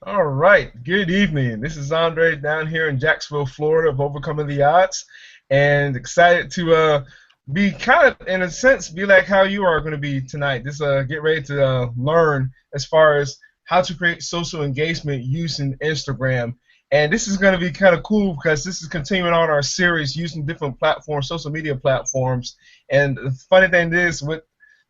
All right, good evening. This is Andre down here in Jacksonville, Florida, of Overcoming the Odds, and excited to be kind of, in a sense, be like how you are going to be tonight. Just get ready to learn as far as how to create social engagement using Instagram. And this is going to be kind of cool because this is continuing on our series using different platforms, social media platforms. And the funny thing is, with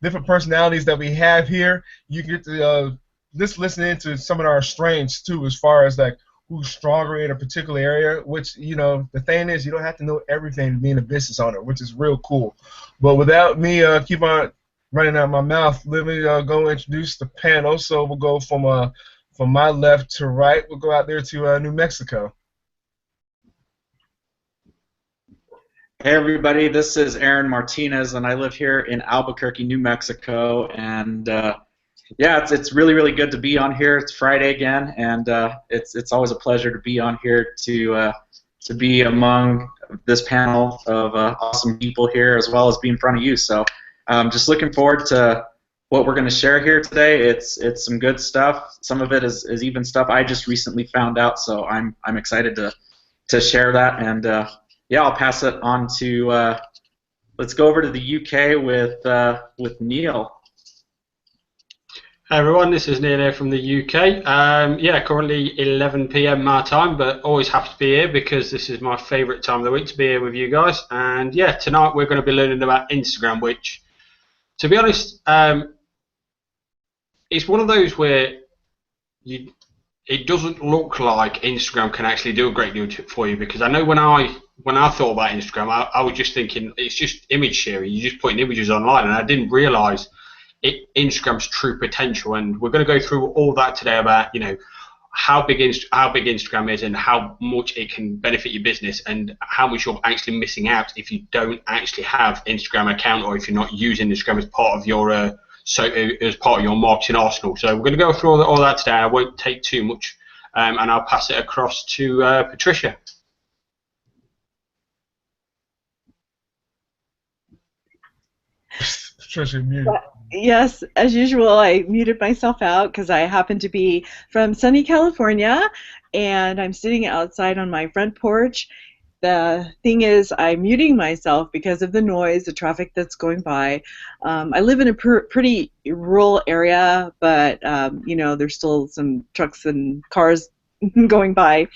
different personalities that we have here, you get to just listening to some of our strengths too, as far as like who's stronger in a particular area. Which the thing is, you don't have to know everything being a business owner, which is real cool. But without me keep on running out my mouth, let me go introduce the panel. So we'll go from my left to right. We'll go out there to New Mexico. Hey everybody, this is Aaron Martinez, and I live here in Albuquerque, New Mexico. And yeah, it's really good to be on here. It's Friday again, and it's always a pleasure to be on here to be among this panel of awesome people here, as well as be in front of you. So just looking forward to what we're going to share here today. It's some good stuff. Some of it is even stuff I just recently found out, so I'm excited to share that. And yeah, I'll pass it on to. Let's go over to the UK with Neil. Hi everyone, this is Neil here from the UK. Yeah, currently 11 p.m. my time, but always happy to be here because this is my favourite time of the week to be here with you guys. And yeah, tonight we're going to be learning about Instagram, which, to be honest, it's one of those where it doesn't look like Instagram can actually do a great deal for you, because I know when I thought about Instagram, I was just thinking it's just image sharing. You're just putting images online, and I didn't realise Instagram's true potential. And we're going to go through all that today about how big Instagram is and how much it can benefit your business, and how much you're actually missing out if you don't actually have Instagram account, or if you're not using Instagram as part of your marketing arsenal. So we're going to go through all that today. I won't take too much, and I'll pass it across to Patricia. Patricia, mute. Yes, as usual, I muted myself out because I happen to be from sunny California, and I'm sitting outside on my front porch. The thing is, I'm muting myself because of the noise, the traffic that's going by. I live in a pretty rural area, but there's still some trucks and cars going by.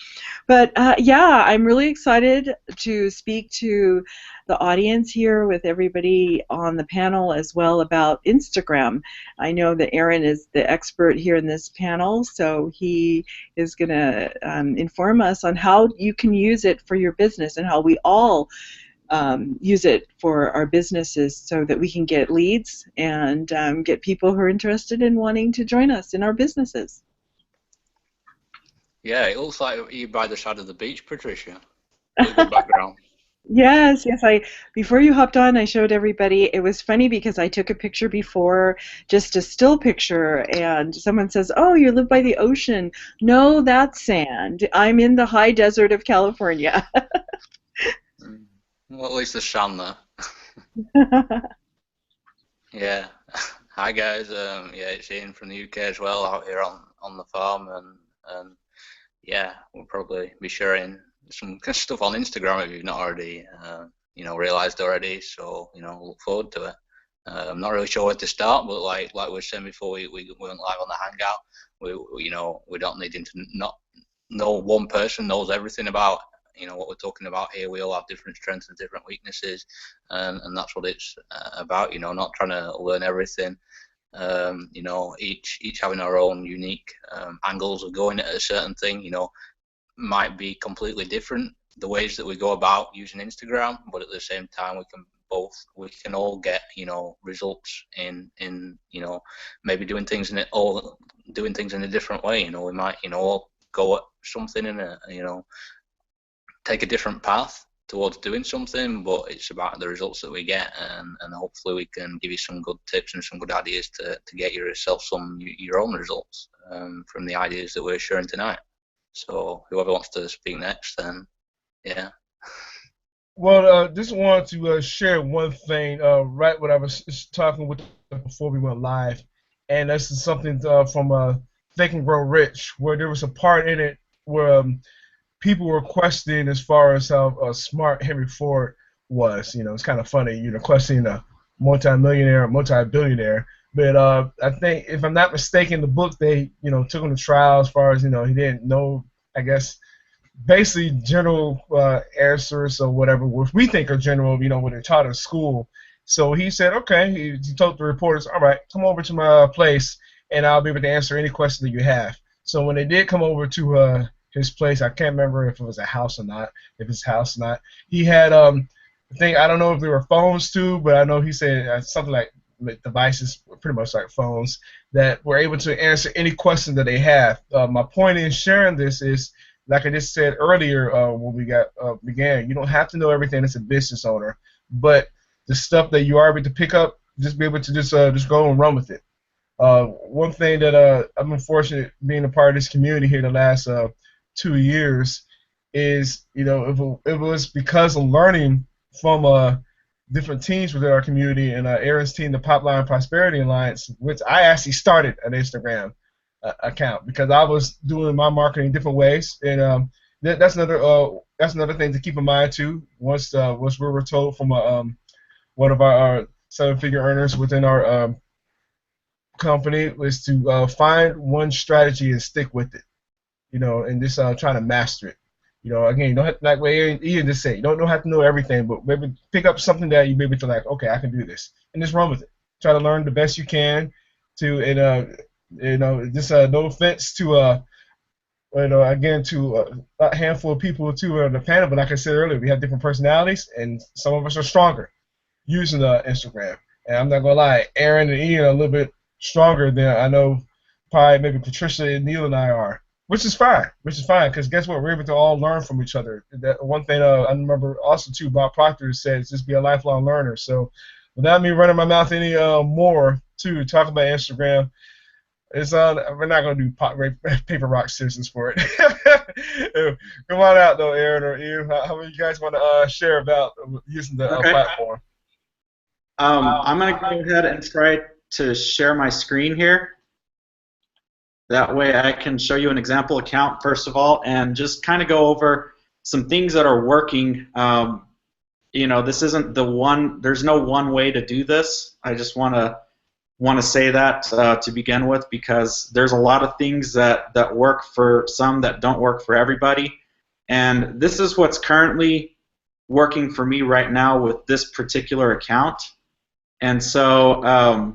But yeah, I'm really excited to speak to the audience here with everybody on the panel as well about Instagram. I know that Aaron is the expert here in this panel, so he is going to inform us on how you can use it for your business and how we all use it for our businesses so that we can get leads and get people who are interested in wanting to join us in our businesses. Yeah, it looks like you're by the side of the beach, Patricia. Really good background. Yes. Before you hopped on, I showed everybody. It was funny because I took a picture before, just a still picture, and someone says, "Oh, you live by the ocean." No, that's sand. I'm in the high desert of California. Well, at least there's sun there. Yeah. Hi guys. Yeah, it's Ian from the UK as well, out here on the farm, and yeah, we'll probably be sharing some good stuff on Instagram if you've not already, realized already. So, look forward to it. I'm not really sure where to start, but like we were saying before we went live on the Hangout, we don't need to not know one person knows everything about what we're talking about here. We all have different strengths and different weaknesses, and that's what it's about. Not trying to learn everything. Each having our own unique angles of going at a certain thing, might be completely different, the ways that we go about using Instagram, but at the same time we can all get results in maybe doing things in a different way. We might all go at something and take a different path towards doing something, but it's about the results that we get, and hopefully we can give you some good tips and some good ideas to get yourself your own results from the ideas that we're sharing tonight. So whoever wants to speak next, then yeah. Well, just wanted to share one thing. Right when I was talking with before we went live, and this is something from Think and Grow Rich, where there was a part in it where people were questioning as far as how smart Henry Ford was. It's kind of funny, questioning a multi-millionaire, multi-billionaire. But I think, if I'm not mistaken, the book they, took him to trial as far as, he didn't know, I guess, basically general answers or whatever, which we think are general, when they're taught in school. So he said, okay, he told the reporters, all right, come over to my place, and I'll be able to answer any question that you have. So when they did come over to his place, I can't remember if it was a house or not, he had, I don't know if they were phones too, but I know he said something like devices, pretty much like phones, that were able to answer any question that they have. My point in sharing this is, like I just said earlier when we began, you don't have to know everything as a business owner, but the stuff that you are able to pick up, just be able to just go and run with it. One thing that I've been fortunate being a part of this community here the last 2 years is, if it was because of learning from different teams within our community, and Aaron's team, the Popline Prosperity Alliance, which I actually started an Instagram account because I was doing my marketing different ways, and that's another thing to keep in mind too. Once we were told from one of our seven-figure earners within our company was to find one strategy and stick with it, and just trying to master it. Again, you don't have to, like what Ian just said, you don't have to know everything, but maybe pick up something that you maybe feel like, okay, I can do this, and just run with it. Try to learn the best you can just no offense to again, to a handful of people too on the panel, but like I said earlier, we have different personalities, and some of us are stronger using Instagram. And I'm not gonna lie, Aaron and Ian are a little bit stronger than I know probably maybe Patricia and Neil and I are, which is fine, because guess what? We're able to all learn from each other. That one thing I remember also too, Bob Proctor says, just be a lifelong learner. So without me running my mouth any more to talk about Instagram, we're not going to do paper, rock, scissors for it. Come on out, though, Aaron or Ian. How many of you guys want to share about using the platform? I'm going to go ahead and try to share my screen here. That way I can show you an example account, first of all, and just kind of go over some things that are working. This isn't there's no one way to do this. I just want to say that to begin with, because there's a lot of things that work for some that don't work for everybody, and this is what's currently working for me right now with this particular account. And so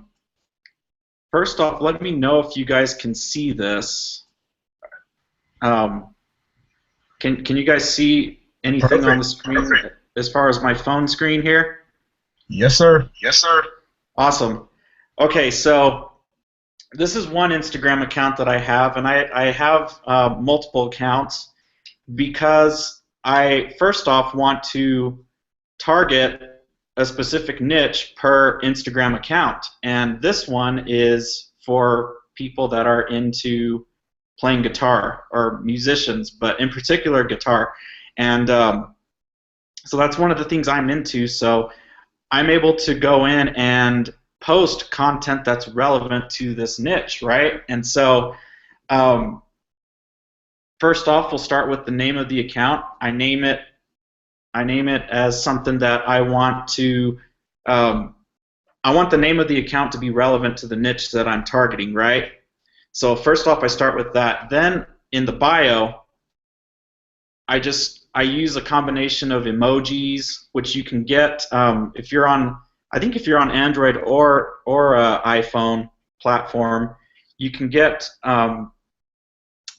first off, let me know if you guys can see this. Can you guys see anything Perfect. On the screen Perfect. As far as my phone screen here? Yes, sir. Awesome. Okay, so this is one Instagram account that I have, and I have multiple accounts because I first off want to target a specific niche per Instagram account, and this one is for people that are into playing guitar, or musicians, but in particular guitar. And so that's one of the things I'm into, so I'm able to go in and post content that's relevant to this niche, right? And so first off, we'll start with the name of the account. I name it as something that I want to I want the name of the account to be relevant to the niche that I'm targeting, right? So first off, I start with that. Then in the bio, I use a combination of emojis, which you can get if you're on, I think if you're on Android or iPhone platform, you can get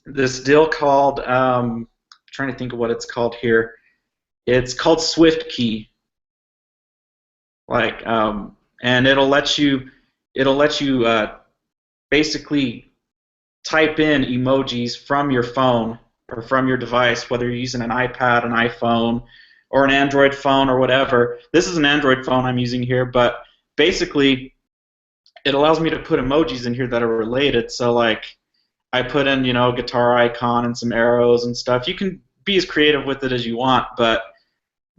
this deal called, I'm trying to think of what it's called here. It's called SwiftKey. And it'll let you basically type in emojis from your phone or from your device, whether you're using an iPad, an iPhone, or an Android phone or whatever. This is an Android phone I'm using here, but basically it allows me to put emojis in here that are related. So like I put in, a guitar icon and some arrows and stuff. You can be as creative with it as you want, but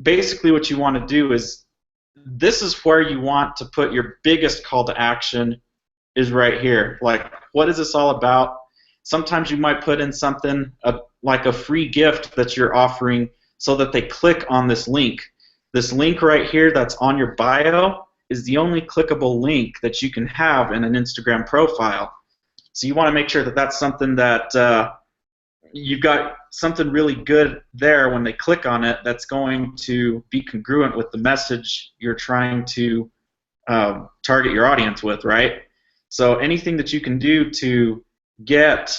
basically what you want to do is, this is where you want to put your biggest call to action, is right here. Like, what is this all about? sometimes you might put in something like a free gift that you're offering so that they click on this link. This link right here that's on your bio is the only clickable link that you can have in an Instagram profile. So you want to make sure that that's something that you've got something really good there when they click on it that's going to be congruent with the message you're trying to target your audience with, right? So anything that you can do to get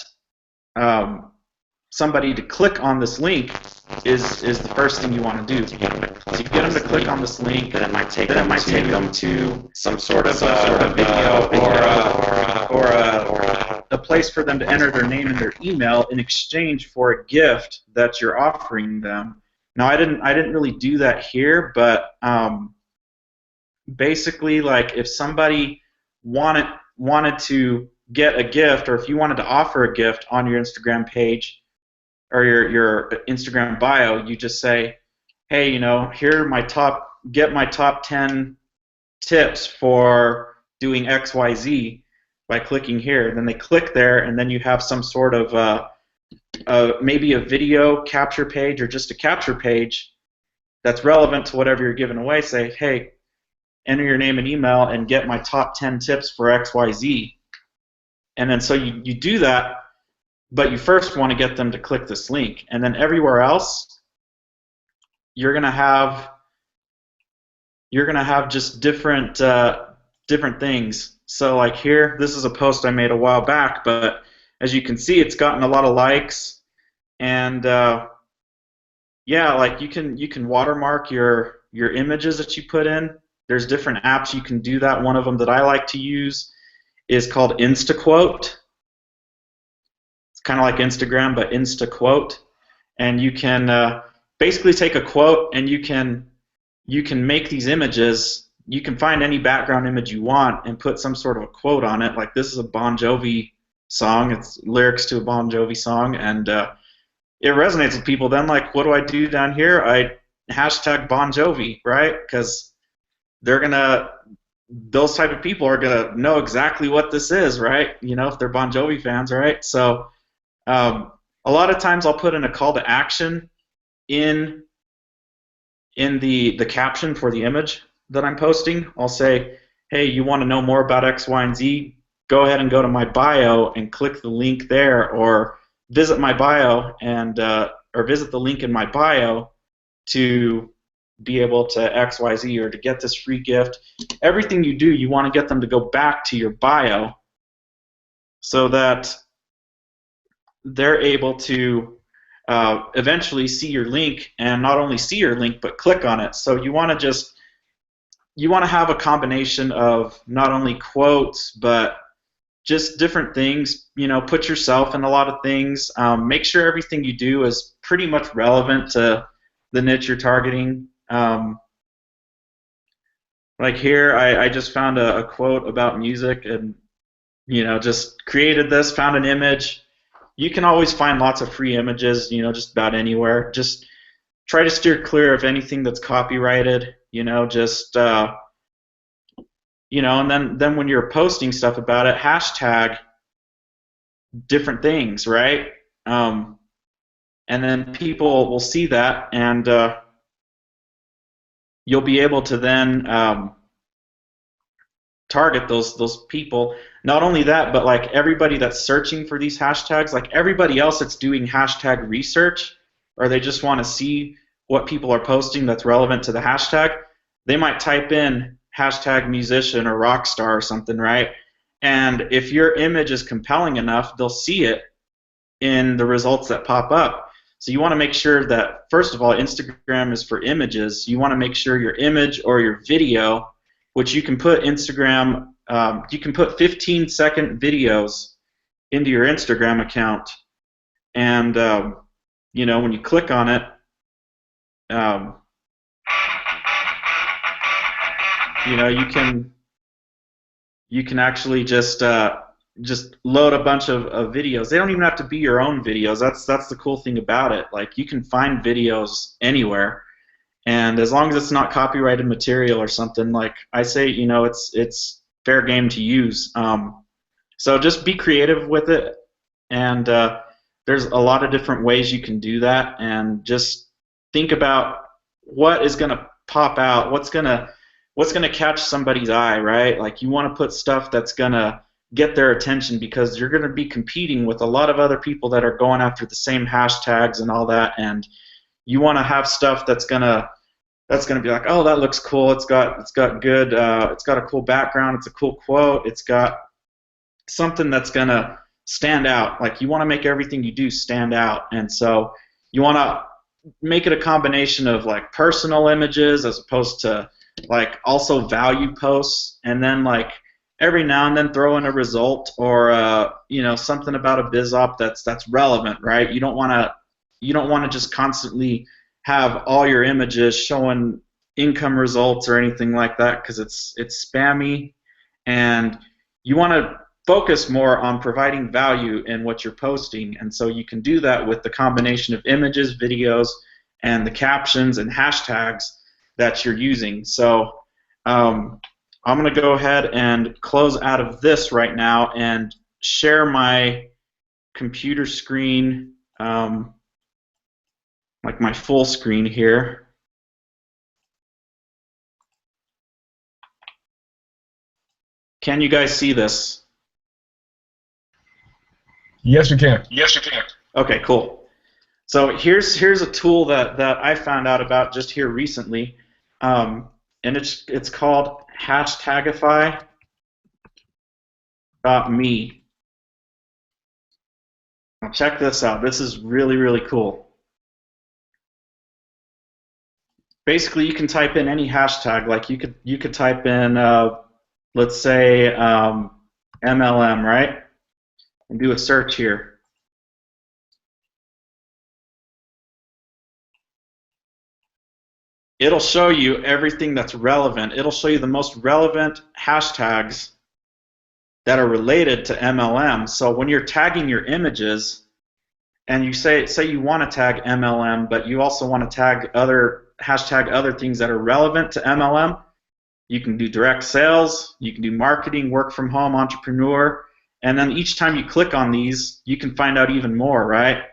somebody to click on this link is the first thing you want to do. So you get them to click on this link, then it might take them to some sort of a video or a place for them to enter their name and their email in exchange for a gift that you're offering them. Now I didn't really do that here, but basically, like, if somebody wanted to get a gift, or if you wanted to offer a gift on your Instagram page or your Instagram bio, you just say, hey, here are get my top 10 tips for doing XYZ by clicking here. Then they click there, and then you have some sort of maybe a video capture page or just a capture page that's relevant to whatever you're giving away. Say, hey, enter your name and email and get my top 10 tips for XYZ. And then so you do that, but you first want to get them to click this link. And then everywhere else, you're going to have just different things. So like here, this is a post I made a while back, but as you can see, it's gotten a lot of likes. And yeah, like you can watermark your images that you put in. There's different apps you can do that. One of them that I like to use is called InstaQuote. It's kind of like Instagram, but InstaQuote. And you can basically take a quote and you can make these images. You can find any background image you want and put some sort of a quote on it. Like, this is a Bon Jovi song. It's lyrics to a Bon Jovi song, and it resonates with people. Then, like, what do I do down here? I hashtag Bon Jovi, right? Because those type of people are gonna know exactly what this is, right? If they're Bon Jovi fans, right? So a lot of times I'll put in a call to action in the caption for the image that I'm posting. I'll say, hey, you want to know more about X, Y, and Z? Go ahead and go to my bio and click the link there, or visit my bio and or visit the link in my bio to be able to XYZ or to get this free gift. Everything you do, you want to get them to go back to your bio so that they're able to eventually see your link, and not only see your link but click on it. So you want to have a combination of not only quotes but just different things. Put yourself in a lot of things. Make sure everything you do is pretty much relevant to the niche you're targeting. Like here, I just found a quote about music, and just created this, found an image. You can always find lots of free images, just about anywhere. Just try to steer clear of anything that's copyrighted, just and then when you're posting stuff about it, hashtag different things, right? And then people will see that, and you'll be able to then target those people. Not only that, but like everybody that's searching for these hashtags, like everybody else that's doing hashtag research, or they just want to see what people are posting that's relevant to the hashtag, they might type in hashtag musician or rock star or something, right? And if your image is compelling enough, they'll see it in the results that pop up. So you want to make sure that, first of all, Instagram is for images. You want to make sure your image or your video, which you can put Instagram, you can put 15-second videos into your Instagram account, and when you click on it, you can actually just load a bunch of videos. They don't even have to be your own videos. That's the cool thing about it. Like, you can find videos anywhere, and as long as it's not copyrighted material or something, like I say, it's fair game to use. So just be creative with it. And there's a lot of different ways you can do that, and just think about what is going to pop out, what's going to catch somebody's eye, right? Like, you want to put stuff that's going to get their attention, because you're going to be competing with a lot of other people that are going after the same hashtags and all that, and you want to have stuff that's going to be like, oh, that looks cool, it's got good, it's got a cool background, it's a cool quote, it's got something that's going to stand out. Like, you want to make everything you do stand out, and so you want to make it a combination of like personal images as opposed to like also value posts, and then like every now and then throw in a result or something about a biz op that's relevant, right? You don't want to just constantly have all your images showing income results or anything like that, because it's spammy, and you want to focus more on providing value in what you're posting. And so you can do that with the combination of images, videos, and the captions and hashtags that you're using. So I'm going to go ahead and close out of this right now and share my computer screen, like my full screen here. Can you guys see this? Yes, we can. Okay, cool. So here's a tool that I found out about just here recently, and it's called hashtagify.me. Now check this out. This is really, really cool. Basically, you can type in any hashtag. Like, you could type in, let's say, MLM, right? And do a search here. It'll show you everything that's relevant. It'll show you the most relevant hashtags that are related to MLM. So when you're tagging your images, and you say you want to tag MLM, but you also want to hashtag other things that are relevant to MLM, you can do direct sales, you can do marketing, work from home, entrepreneur, and then each time you click on these, you can find out even more, right?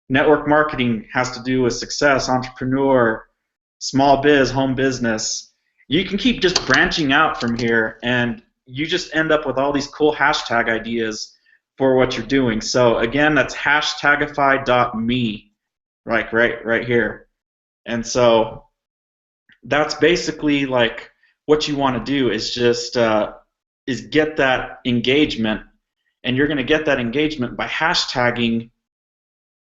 Network marketing has to do with success, entrepreneur, small biz, home business. You can keep just branching out from here, and you just end up with all these cool hashtag ideas for what you're doing. So again, that's hashtagify.me, like right here. And so that's basically like what you want to do is just is get that engagement, and you're going to get that engagement by hashtagging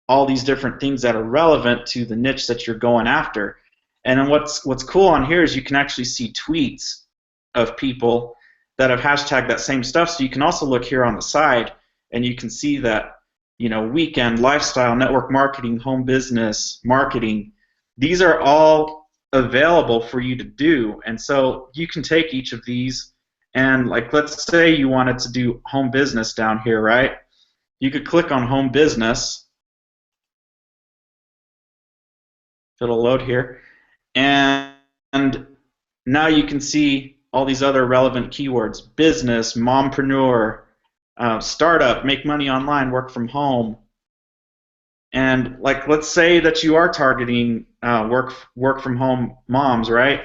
all these different things that are relevant to the niche that you're going after. And then what's cool on here is you can actually see tweets of people that have hashtagged that same stuff. So you can also look here on the side, and you can see that, weekend, lifestyle, network marketing, home business, marketing, these are all available for you to do. And so you can take each of these, and like, let's say you wanted to do home business down here, right? You could click on home business. It'll load here. And now you can see all these other relevant keywords: business, mompreneur, startup, make money online, work from home. And like, let's say that you are targeting work from home moms, right?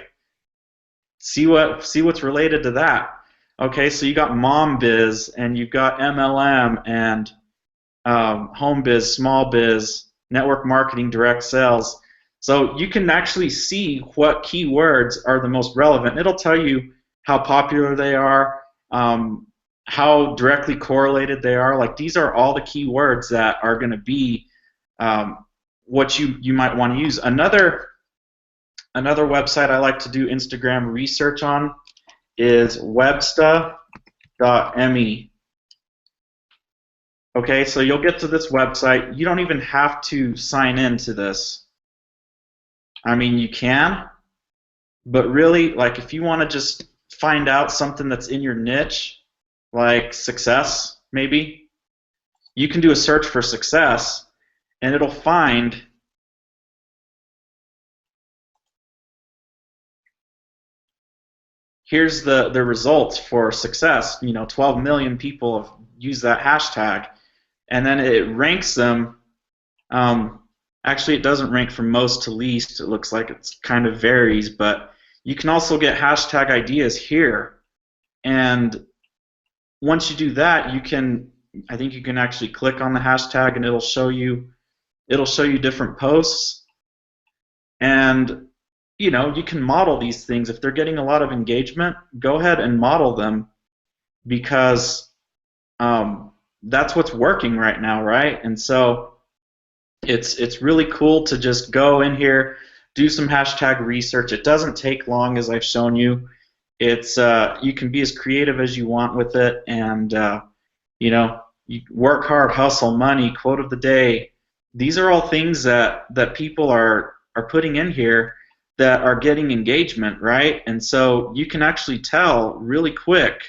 See what's related to that. Okay, so you got mom biz, and you've got MLM, and home biz, small biz, network marketing, direct sales. So you can actually see what keywords are the most relevant. It'll tell you how popular they are, how directly correlated they are. Like, these are all the keywords that are going to be what you might want to use. Another website I like to do Instagram research on is websta.me. Okay, so you'll get to this website. You don't even have to sign in to this. I mean, you can, but really, like, if you want to just find out something that's in your niche, like success, maybe, you can do a search for success, and it'll find here's the results for success. 12 million people have used that hashtag, and then it ranks them. Actually, it doesn't rank from most to least. It looks like it kind of varies, but you can also get hashtag ideas here. And once you do that, I think you can actually click on the hashtag, and it'll show you different posts. And you can model these things. If they're getting a lot of engagement, go ahead and model them, because that's what's working right now, right? And so it's really cool to just go in here, do some hashtag research. It doesn't take long, as I've shown you. It's you can be as creative as you want with it, and you work hard, hustle, money, quote of the day. These are all things that people are putting in here that are getting engagement, right? And so you can actually tell really quick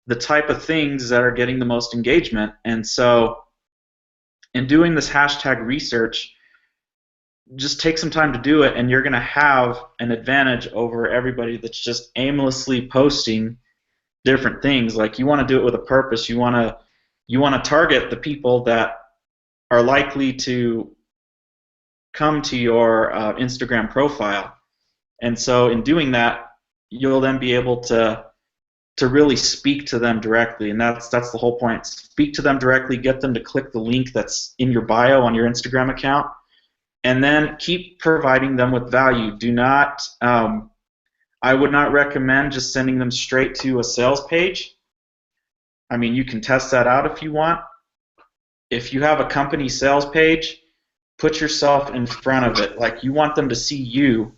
the type of things that are getting the most engagement. And so in doing this hashtag research, just take some time to do it, and you're going to have an advantage over everybody that's just aimlessly posting different things. Like, you want to do it with a purpose. You want to target the people that are likely to come to your Instagram profile. And so in doing that, you'll then be able to really speak to them directly, and that's the whole point. Speak to them directly, get them to click the link that's in your bio on your Instagram account, and then keep providing them with value. Do not, I would not recommend just sending them straight to a sales page. I mean, you can test that out if you want. If you have a company sales page, put yourself in front of it. Like, you want them to see you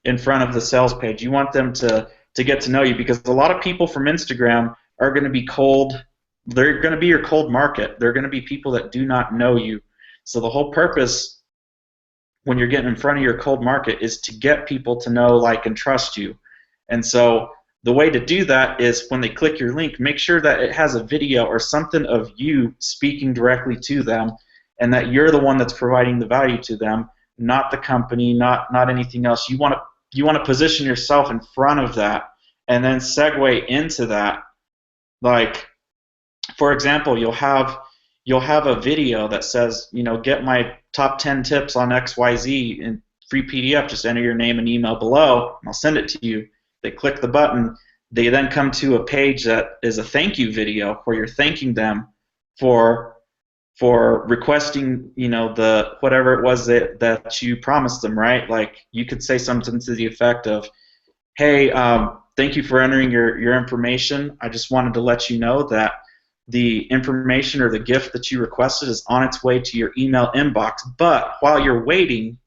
in front of the sales page. You want them to get to know you, because a lot of people from Instagram are going to be cold. They're going to be your cold market. They're going to be people that do not know you. So the whole purpose when you're getting in front of your cold market is to get people to know, like, and trust you. And so the way to do that is, when they click your link, make sure that it has a video or something of you speaking directly to them, and that you're the one that's providing the value to them, not the company, not anything else. You want to position yourself in front of that, and then segue into that. Like, for example, you'll have a video that says, get my top 10 tips on XYZ in free PDF. Just enter your name and email below, and I'll send it to you. They click the button. They then come to a page that is a thank you video, where you're thanking them for requesting, the whatever it was that you promised them, right? Like, you could say something to the effect of, hey, thank you for entering your information. I just wanted to let you know that the information or the gift that you requested is on its way to your email inbox. But while you're waiting,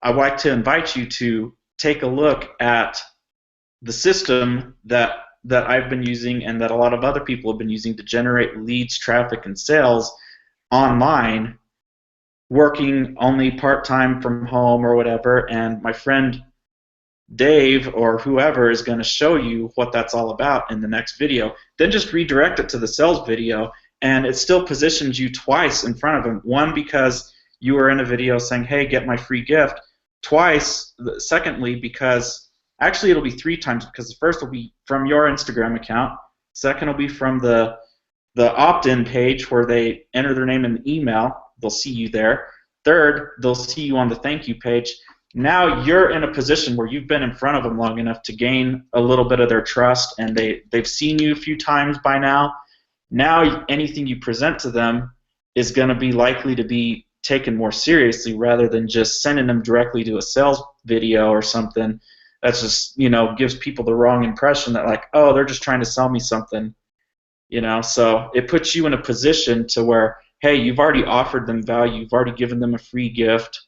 I'd like to invite you to take a look at the system that I've been using, and that a lot of other people have been using, to generate leads, traffic, and sales online, working only part-time from home or whatever. And my friend Dave, or whoever, is going to show you what that's all about in the next video. Then just redirect it to the sales video, and it still positions you twice in front of him. One, because you were in a video saying, hey, get my free gift. Twice, secondly, because actually it'll be 3 times, because the first will be from your Instagram account. Second will be from the opt-in page, where they enter their name and email. They'll see you there. Third, they'll see you on the thank you page. Now you're in a position where you've been in front of them long enough to gain a little bit of their trust, and they've seen you a few times by now. Now anything you present to them is going to be likely to be taken more seriously, rather than just sending them directly to a sales video or something. That's just, gives people the wrong impression that, like, oh, they're just trying to sell me something. So it puts you in a position to where, hey, you've already offered them value. You've already given them a free gift.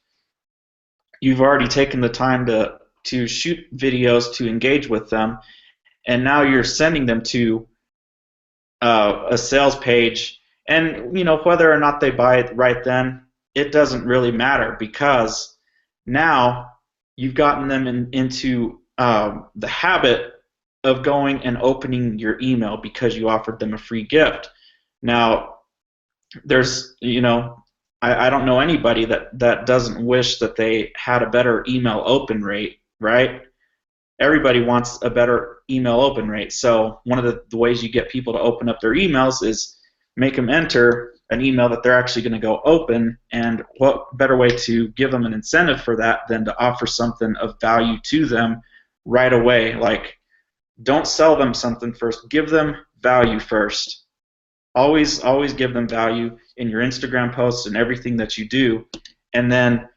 You've already taken the time to shoot videos to engage with them, and now you're sending them to a sales page. And whether or not they buy it right then, it doesn't really matter, because now you've gotten them into the habit of going and opening your email because you offered them a free gift. Now, there's, I don't know anybody that doesn't wish that they had a better email open rate, right? Everybody wants a better email open rate. So one of the ways you get people to open up their emails is make them enter an email that they're actually going to go open, and what better way to give them an incentive for that than to offer something of value to them right away. Like, don't sell them something first, give them value first. Always give them value in your Instagram posts and everything that you do, and then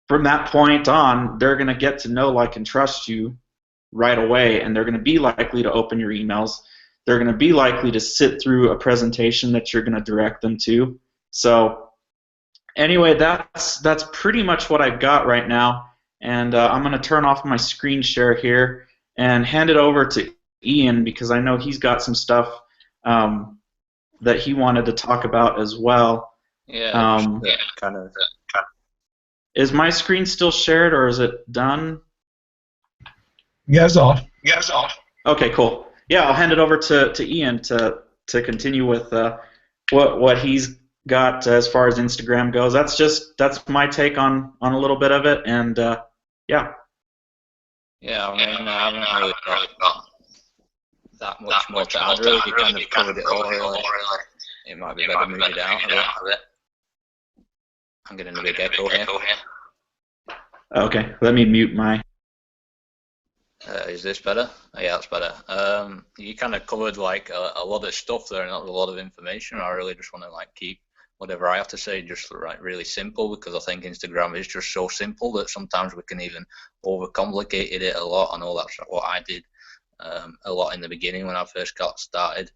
from that point on, they're going to get to know, like, and trust you right away, and they're going to be likely to open your emails. They're going to be likely to sit through a presentation that you're going to direct them to. So anyway, that's pretty much what I've got right now, and I'm going to turn off my screen share here and hand it over to Ian, because I know he's got some stuff that he wanted to talk about as well. Yeah, kind of. Is my screen still shared, or is it done? Yeah, it's off. Okay, cool. Yeah, I'll hand it over to Ian to continue with what he's got as far as Instagram goes. That's my take on a little bit of it, and yeah. Yeah, I mean, I haven't really got that much more to add. Really, you kind of covered it all. Really. It might be better to move it out a bit. I'm getting a big echo here. Okay, let me mute my. Is this better? Oh, yeah, that's better. You kind of covered like a lot of stuff there, and a lot of information. I really just want to like keep whatever I have to say just like really simple, because I think Instagram is just so simple that sometimes we can even overcomplicate it a lot. I know that's what I did a lot in the beginning when I first got started,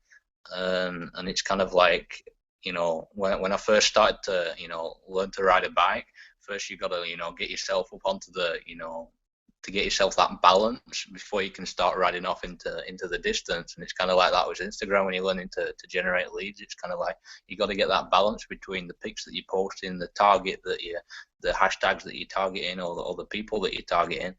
and it's kind of like, you know, when I first started to, you know, learn to ride a bike, first you got to, you know, get yourself up onto the, you know, to get yourself that balance before you can start riding off into the distance. And it's kind of like that with Instagram. When you're learning to generate leads, it's kind of like you got to get that balance between the pics that you post in, the target that you, the hashtags that you're targeting, or the people that you're targeting,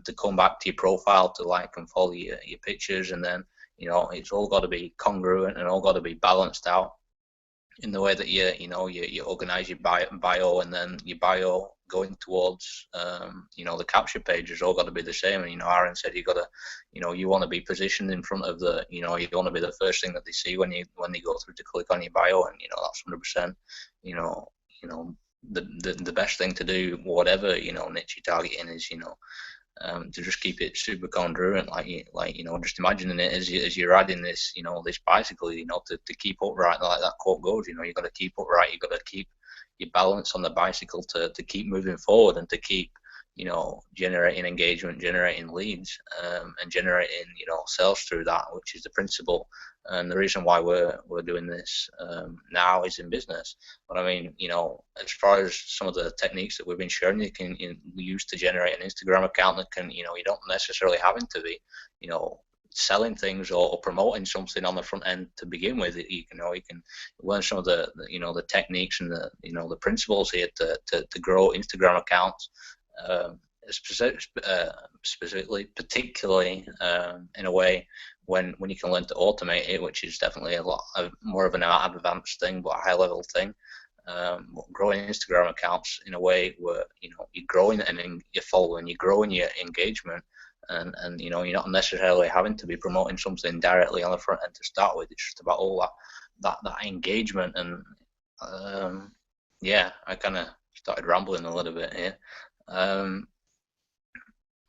to come back to your profile to like and follow your pictures. And then, you know, it's all got to be congruent and all got to be balanced out in the way that you organize your bio, and then your bio going towards the capture page has all got to be the same. And Aaron said you got to, you want to be positioned in front of the, you want to be the first thing that they see when they go through to click on your bio, and that's 100%, the best thing to do, whatever niche you're targeting, is to just keep it super congruent, like just imagining it as you're riding this this bicycle, to keep upright, like that quote goes, you got to keep upright, you got to keep your balance on the bicycle to keep moving forward, and to keep generating engagement, generating leads, and generating sales through that, which is the principle. And the reason why we're doing this now is in business. But I mean, as far as some of the techniques that we've been sharing, you can use to generate an Instagram account that can, you don't necessarily having to be, selling things or promoting something on the front end to begin with. You can learn some of the the techniques and the principles here to grow Instagram accounts, specifically, particularly in a way when you can learn to automate it, which is definitely a lot more of an advanced thing, but a high level thing. Growing Instagram accounts in a way where you're growing and you're following, you're growing your engagement, and you're not necessarily having to be promoting something directly on the front end to start with. It's just about all that engagement. And I kind of started rambling a little bit here.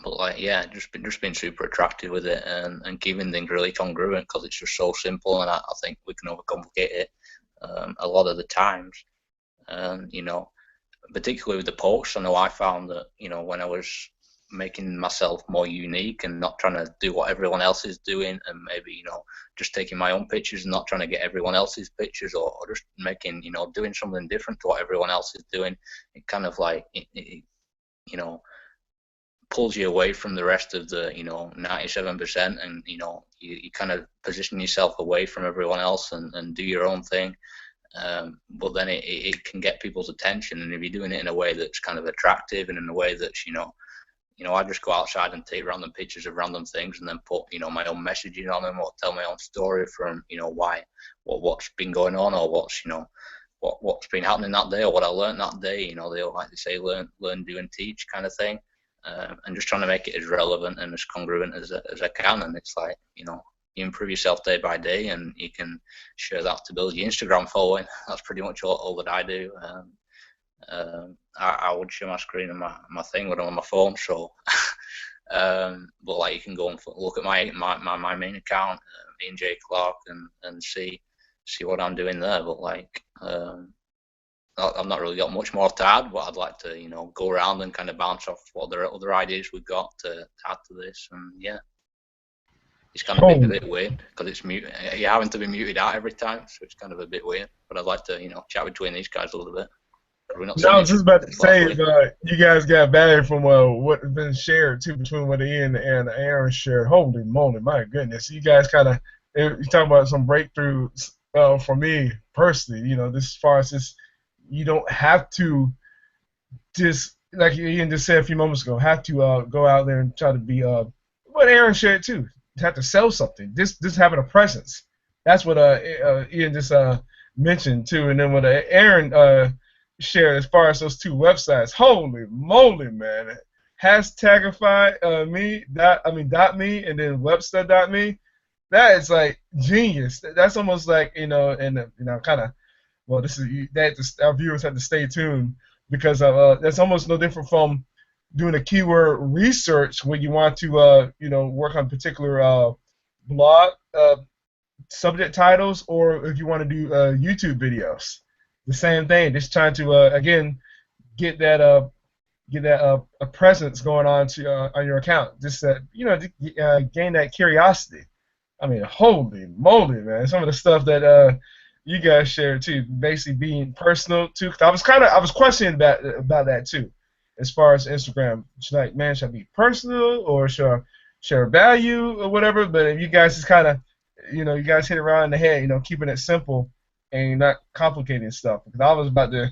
But just being super attractive with it, and keeping things really congruent, because it's just so simple, and I think we can overcomplicate it a lot of the times. And particularly with the posts, I know I found that when I was making myself more unique and not trying to do what everyone else is doing, and maybe just taking my own pictures and not trying to get everyone else's pictures, or just making doing something different to what everyone else is doing, it kind of like it pulls you away from the rest of the 97%, and you kind of position yourself away from everyone else and do your own thing. But then it can get people's attention, and if you're doing it in a way that's kind of attractive, and in a way that's I just go outside and take random pictures of random things, and then put my own messaging on them, or tell my own story from what's been going on, or what's been happening that day, or what I learned that day. They all like to say learn, do, and teach kind of thing, and just trying to make it as relevant and as congruent as I can. And it's like you improve yourself day by day, and you can share that to build your Instagram following. That's pretty much all that I do. I would share my screen and my thing when I'm on my phone, so but like you can go and look at my main account, Ian J. Clark, and see what I'm doing there. But like I've not really got much more to add, but I'd like to, you know, go around and kind of bounce off what other ideas we've got to add to this. And yeah, it's kind of a bit weird because it's muted. You're having to be muted out every time, so it's kind of a bit weird. But I'd like to, you know, chat between these guys a little bit. No, I was just about to say, you guys got value from what has been shared too between what Ian and Aaron shared. Holy moly, my goodness! You guys kind of, you talk about some breakthroughs for me personally. You know, this as far as this, you don't have to just, like Ian just said a few moments ago, have to go out there and try to be what Aaron shared too. You have to sell something. Just having a presence. That's what Ian just mentioned too, and then what Aaron shared as far as those two websites. Holy moly, man! Hashtagify .me and then Webster.me. That is like genius. That's almost like, you know, and you know, kind of, well, this is that our viewers have to stay tuned because that's almost no different from doing a keyword research when you want to you know, work on particular blog subject titles, or if you want to do YouTube videos. The same thing, just trying to again get that a presence going on your account, just you know, gain that curiosity. I mean, holy moly, man! Some of the stuff that you guys shared too, basically being personal too. 'Cause I was questioning about that too, as far as Instagram. Like, man, should I be personal or should I share value or whatever? But if you guys just kind of, you know, you guys hit it right in the head, you know, keeping it simple and not complicating stuff. Because I was about to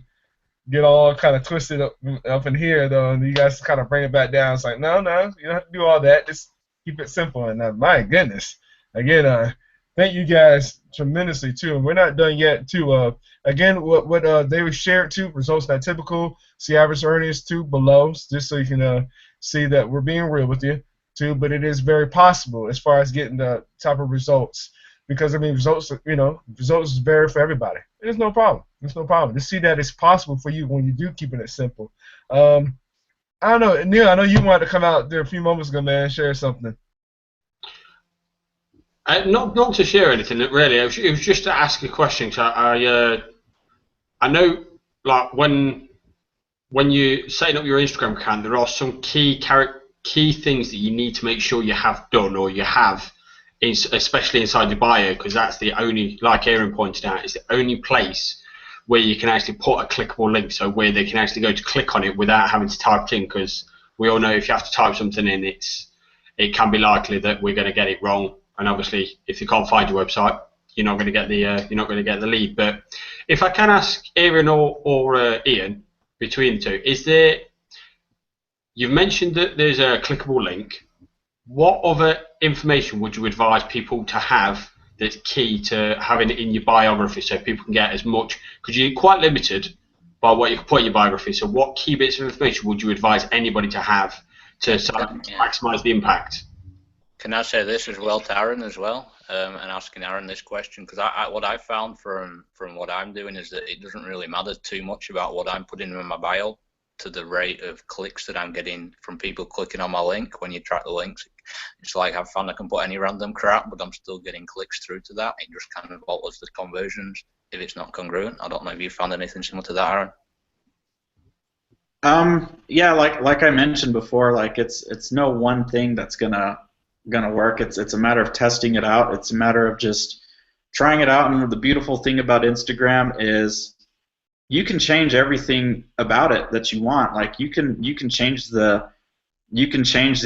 get all kind of twisted up in here, though, and you guys kind of bring it back down. It's like, no, you don't have to do all that. Just keep it simple. And my goodness, again, thank you guys tremendously too. And we're not done yet too. Again, what they were shared too, results not typical. See average earnings too below, just so you can see that we're being real with you too. But it is very possible as far as getting the type of results. Because, I mean, results vary for everybody. There's no problem. There's no problem. To see that it's possible for you when you do keeping it simple. I don't know, Neil, I know you wanted to come out there a few moments ago, man, and share something. Not to share anything, really. It was just to ask a question. So I know, like, when you're setting up your Instagram account, there are some key things that you need to make sure you have done or you have, especially inside your bio, because that's the only, like Aaron pointed out, is the only place where you can actually put a clickable link, so where they can actually go to click on it without having to type it in, because we all know if you have to type something in, it can be likely that we're going to get it wrong, and obviously if you can't find your website, you're not going to get the lead. But if I can ask Aaron or Ian, between the two, you've mentioned that there's a clickable link. What other information would you advise people to have that's key to having it in your biography so people can get as much, because you're quite limited by what you can put in your biography, so what key bits of information would you advise anybody to have to maximise the impact? Can I say this as well to Aaron as well, and asking Aaron this question, because what I found from what I'm doing is that it doesn't really matter too much about what I'm putting in my bio to the rate of clicks that I'm getting from people clicking on my link. When you track the links, it's like I've found I can put any random crap, but I'm still getting clicks through to that. It just kind of alters the conversions if it's not congruent. I don't know if you found anything similar to that, Aaron. Yeah, like I mentioned before, like it's no one thing that's gonna work. It's a matter of testing it out. It's a matter of just trying it out. And the beautiful thing about Instagram is you can change everything about it that you want. Like you can change the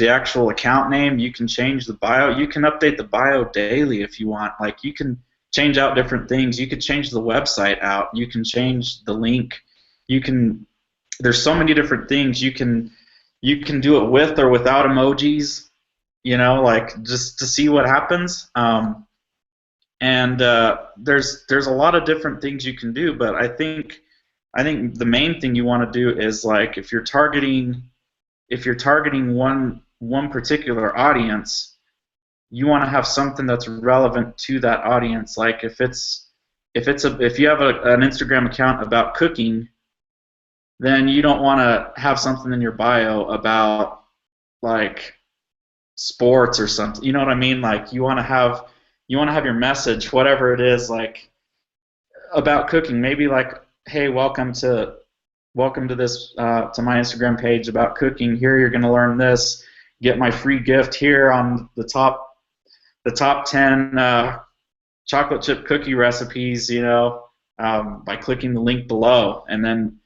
actual account name, you can change the bio, you can update the bio daily if you want. Like you can change out different things. You could change the website out, you can change the link, there's so many different things. You can do it with or without emojis, you know, like just to see what happens. And there's a lot of different things you can do, but I think the main thing you want to do is, like, if you're targeting one particular audience, you want to have something that's relevant to that audience. Like if you have an Instagram account about cooking, then you don't want to have something in your bio about like sports or something. You know what I mean? Like you want to have your message, whatever it is, like about cooking. Maybe like, hey, welcome to this to my Instagram page about cooking. Here you're going to learn this. Get my free gift here on the top 10 chocolate chip cookie recipes, by clicking the link below, and then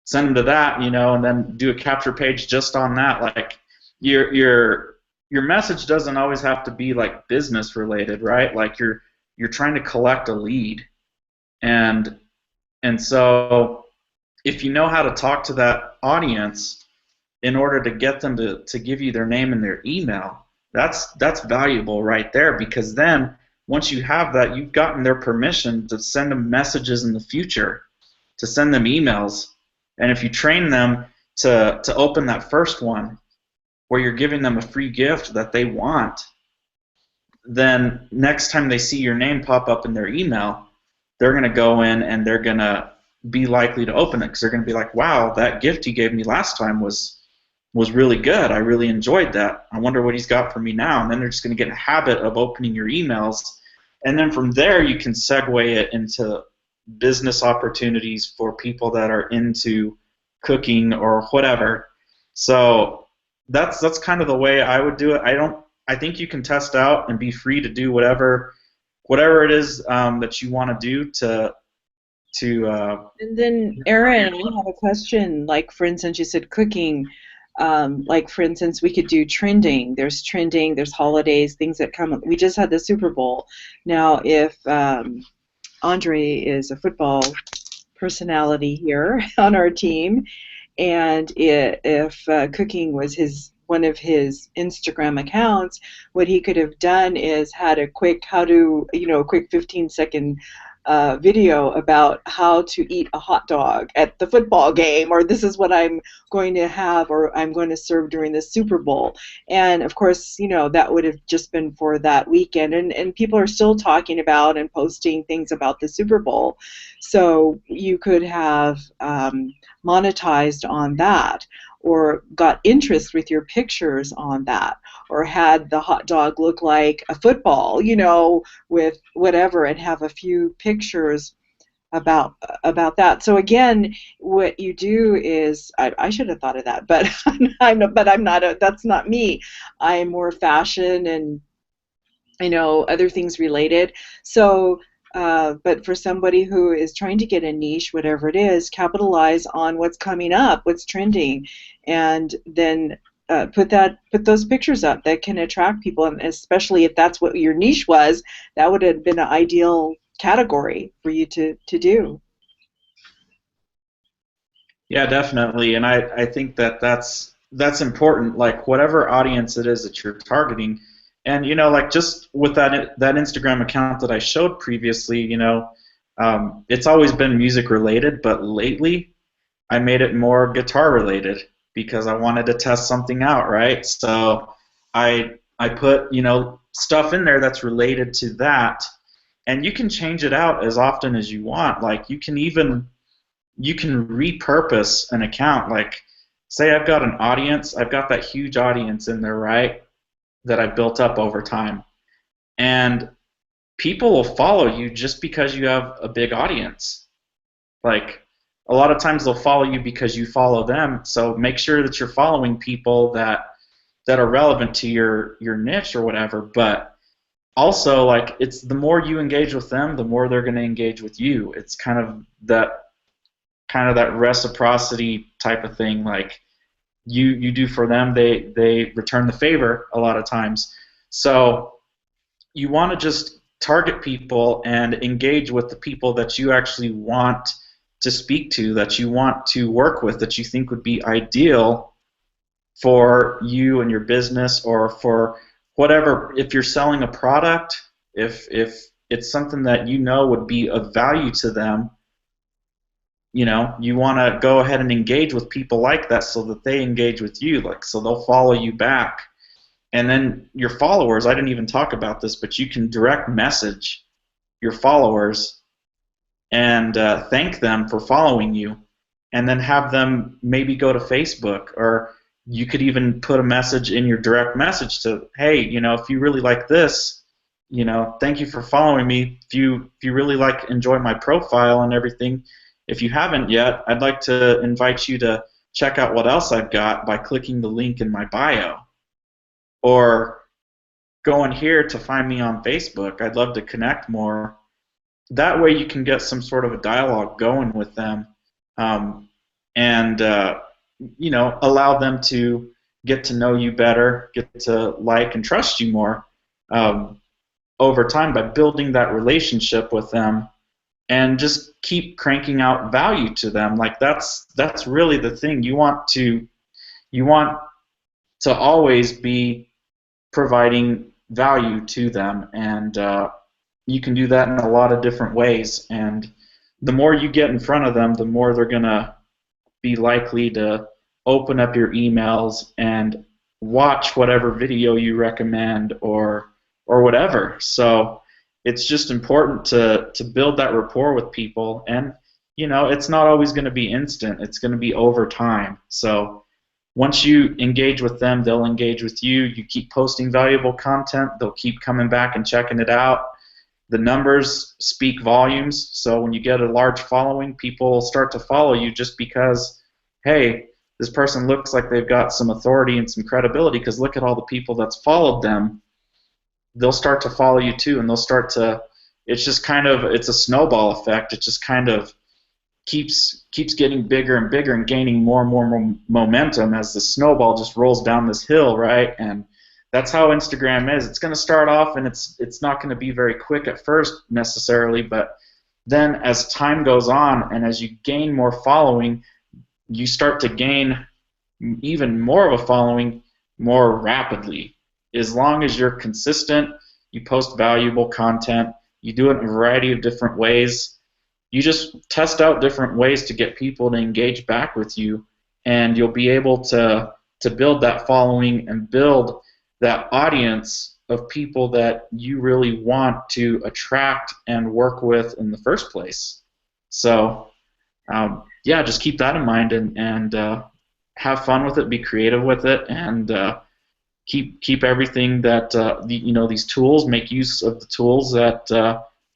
send them to that, and then do a capture page just on that. Like your message doesn't always have to be like business related, right? Like you're trying to collect a lead, and so if you know how to talk to that audience in order to get them to give you their name and their email, that's valuable right there, because then once you have that, you've gotten their permission to send them messages in the future, to send them emails. And if you train them to open that first one where you're giving them a free gift that they want, then next time they see your name pop up in their email, they're going to go in and they're going to be likely to open it, because they're going to be like, wow, that gift you gave me last time was really good. I really enjoyed that. I wonder what he's got for me now. And then they're just going to get in a habit of opening your emails. And then from there you can segue it into business opportunities for people that are into cooking or whatever. So that's kind of the way I would do it. I think you can test out and be free to do whatever it is that you want to do to And then Aaron, I have a question. Like, for instance, you said cooking. Like, for instance, we could do trending. There's trending, there's holidays, things that come. We just had the Super Bowl. Now, if Andre is a football personality here on our team, and if cooking was one of his Instagram accounts, what he could have done is had a quick quick 15-second video about how to eat a hot dog at the football game, or this is what I'm going to have, or I'm going to serve during the Super Bowl. And of course, that would have just been for that weekend, and people are still talking about and posting things about the Super Bowl. So you could have monetized on that, or got interest with your pictures on that, or had the hot dog look like a football, with whatever, and have a few pictures about that. So again, what you do is, I should have thought of that, but I'm not. That's not me. I'm more fashion and other things related. So. But for somebody who is trying to get a niche, whatever it is, capitalize on what's coming up, what's trending, and then put those pictures up that can attract people. And especially if that's what your niche was, that would have been an ideal category for you to do. Yeah, definitely. And I think that's important. Like whatever audience it is that you're targeting. And like just with that Instagram account that I showed previously, it's always been music related, but lately I made it more guitar related because I wanted to test something out, right? So I put stuff in there that's related to that, and you can change it out as often as you want. Like you can repurpose an account. Like say I've got that huge audience in there, right? That I've built up over time, and people will follow you just because you have a big audience. Like a lot of times they'll follow you because you follow them, so make sure that you're following people that are relevant to your niche or whatever. But also, like, it's the more you engage with them, the more they're going to engage with you. It's kind of that reciprocity type of thing. Like you do for them, they return the favor a lot of times. So you want to just target people and engage with the people that you actually want to speak to, that you want to work with, that you think would be ideal for you and your business, or for whatever. If you're selling a product, if it's something that would be of value to them, you want to go ahead and engage with people like that so that they engage with you, like so they'll follow you back. And then your followers, I didn't even talk about this, but you can direct message your followers and thank them for following you, and then have them maybe go to Facebook, or you could even put a message in your direct message to, hey, if you really like this, thank you for following me. If you really enjoy my profile and everything, if you haven't yet, I'd like to invite you to check out what else I've got by clicking the link in my bio, or going here to find me on Facebook. I'd love to connect more. That way you can get some sort of a dialogue going with them, and allow them to get to know you better, get to like and trust you more over time by building that relationship with them, and just keep cranking out value to them. Like that's really the thing. You want to always be providing value to them, and you can do that in a lot of different ways. And the more you get in front of them, the more they're gonna be likely to open up your emails and watch whatever video you recommend, or whatever. So it's just important to build that rapport with people, and it's not always going to be instant. It's going to be over time. So once you engage with them, they'll engage with you. You keep posting valuable content, they'll keep coming back and checking it out. The numbers speak volumes. So when you get a large following, people start to follow you just because, hey, this person looks like they've got some authority and some credibility, because look at all the people that's followed them. They'll start to follow you too, and they'll start to, it's a snowball effect. It just kind of keeps getting bigger and bigger and gaining more and more momentum as the snowball just rolls down this hill, right? And that's how Instagram is. It's going to start off, and it's not going to be very quick at first necessarily, but then as time goes on and as you gain more following, you start to gain even more of a following more rapidly. As long as you're consistent, you post valuable content, you do it in a variety of different ways, you just test out different ways to get people to engage back with you, and you'll be able to build that following and build that audience of people that you really want to attract and work with in the first place. So yeah, just keep that in mind, and have fun with it, be creative with it, and keep everything that these tools, make use of the tools that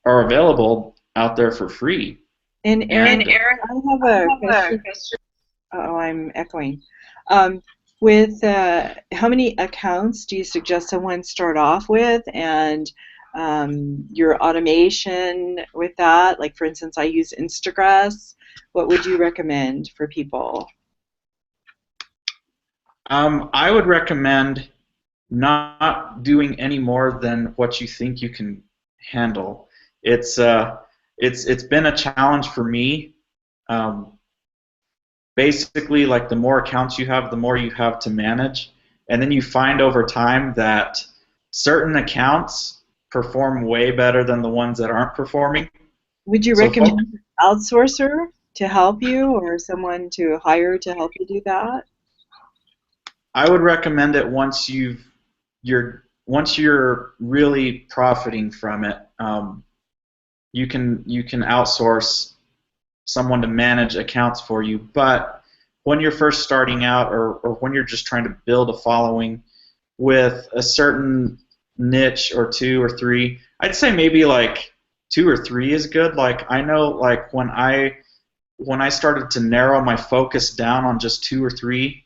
are available out there for free. And Aaron, I have a question. Oh, I'm echoing. With how many accounts do you suggest someone start off with, and your automation with that? Like, for instance, I use Instagram. What would you recommend for people? I would recommend not doing any more than what you think you can handle. It's been a challenge for me. Basically, like, the more accounts you have, the more you have to manage, and then you find over time that certain accounts perform way better than the ones that aren't performing. Would you recommend an outsourcer to help you, or someone to hire to help you do that? I would recommend it once you're really profiting from it. You can outsource someone to manage accounts for you, but when you're first starting out, or when you're just trying to build a following with a certain niche or two or three, I'd say maybe like 2 or 3 is good. Like, I know, like, when I started to narrow my focus down on just 2 or 3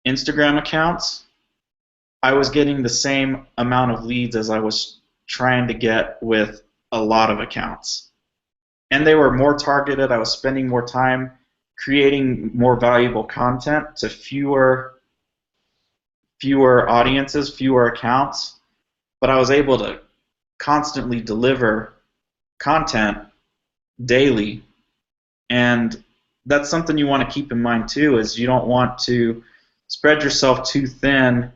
Instagram accounts, I was getting the same amount of leads as I was trying to get with a lot of accounts. And they were more targeted. I was spending more time creating more valuable content to fewer audiences, fewer accounts, but I was able to constantly deliver content daily. And that's something you want to keep in mind too, is you don't want to spread yourself too thin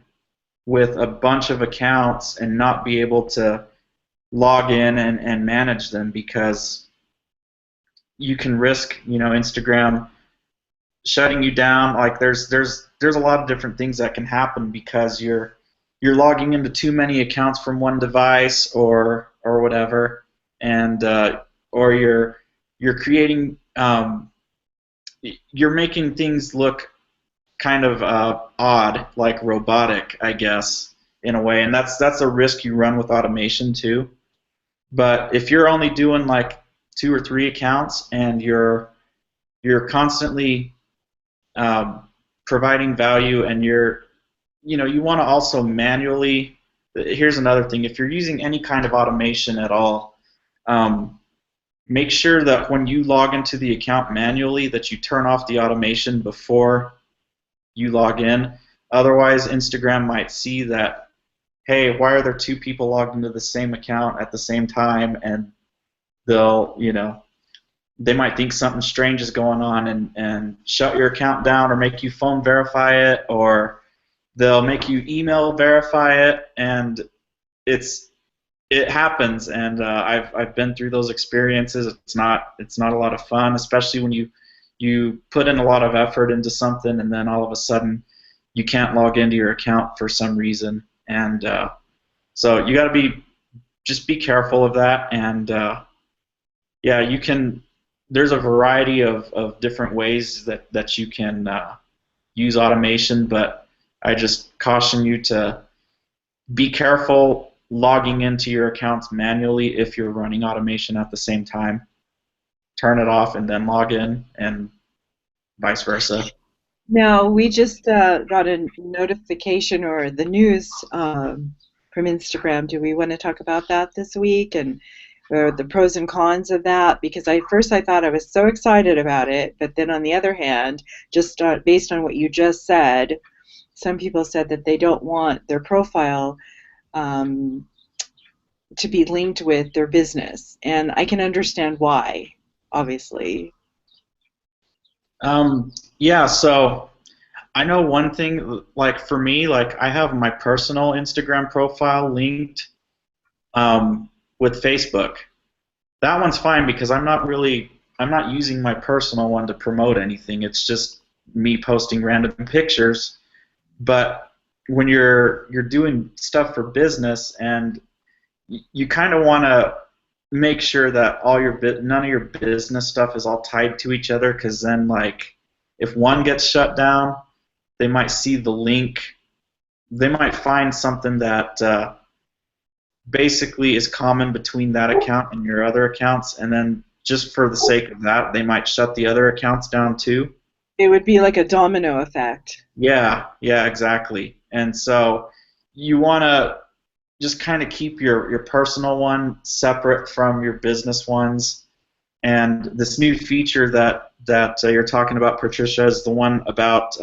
with a bunch of accounts and not be able to log in and manage them, because you can risk, Instagram shutting you down. Like, there's a lot of different things that can happen because you're you're logging into too many accounts from one device or whatever, and or you're creating you're making things look kind of odd, like robotic, I guess, in a way, and that's a risk you run with automation too. But if you're only doing like 2 or 3 accounts and you're constantly providing value, and you want to also manually. Here's another thing: if you're using any kind of automation at all, make sure that when you log into the account manually, that you turn off the automation before you log in. Otherwise, Instagram might see that, hey, why are there 2 people logged into the same account at the same time, and they might think something strange is going on and shut your account down or make you phone verify it, or they'll make you email verify it, and it happens, and I've been through those experiences. It's not a lot of fun, especially when you put in a lot of effort into something and then all of a sudden you can't log into your account for some reason, and so you got to just be careful of that. And yeah, you can. There's a variety of different ways that you can use automation, but I just caution you to be careful logging into your accounts manually if you're running automation at the same time. Turn it off and then log in, and vice versa. Now, we just got a notification or the news from Instagram. Do we want to talk about that this week, and or the pros and cons of that? Because at first I thought I was so excited about it, but then on the other hand, just based on what you just said, some people said that they don't want their profile to be linked with their business, and I can understand why, obviously. Yeah, so I know one thing, like for me, like I have my personal Instagram profile linked with Facebook. That one's fine because I'm not using my personal one to promote anything. It's just me posting random pictures. But when you're doing stuff for business, and you kind of want to make sure that none of your business stuff is all tied to each other, because then, like, if one gets shut down, they might see the link. They might find something that basically is common between that account and your other accounts, and then just for the sake of that, they might shut the other accounts down too. It would be like a domino effect. Yeah, exactly. And so you want to just kind of keep your personal one separate from your business ones. And this new feature that you're talking about, Patricia, is the one about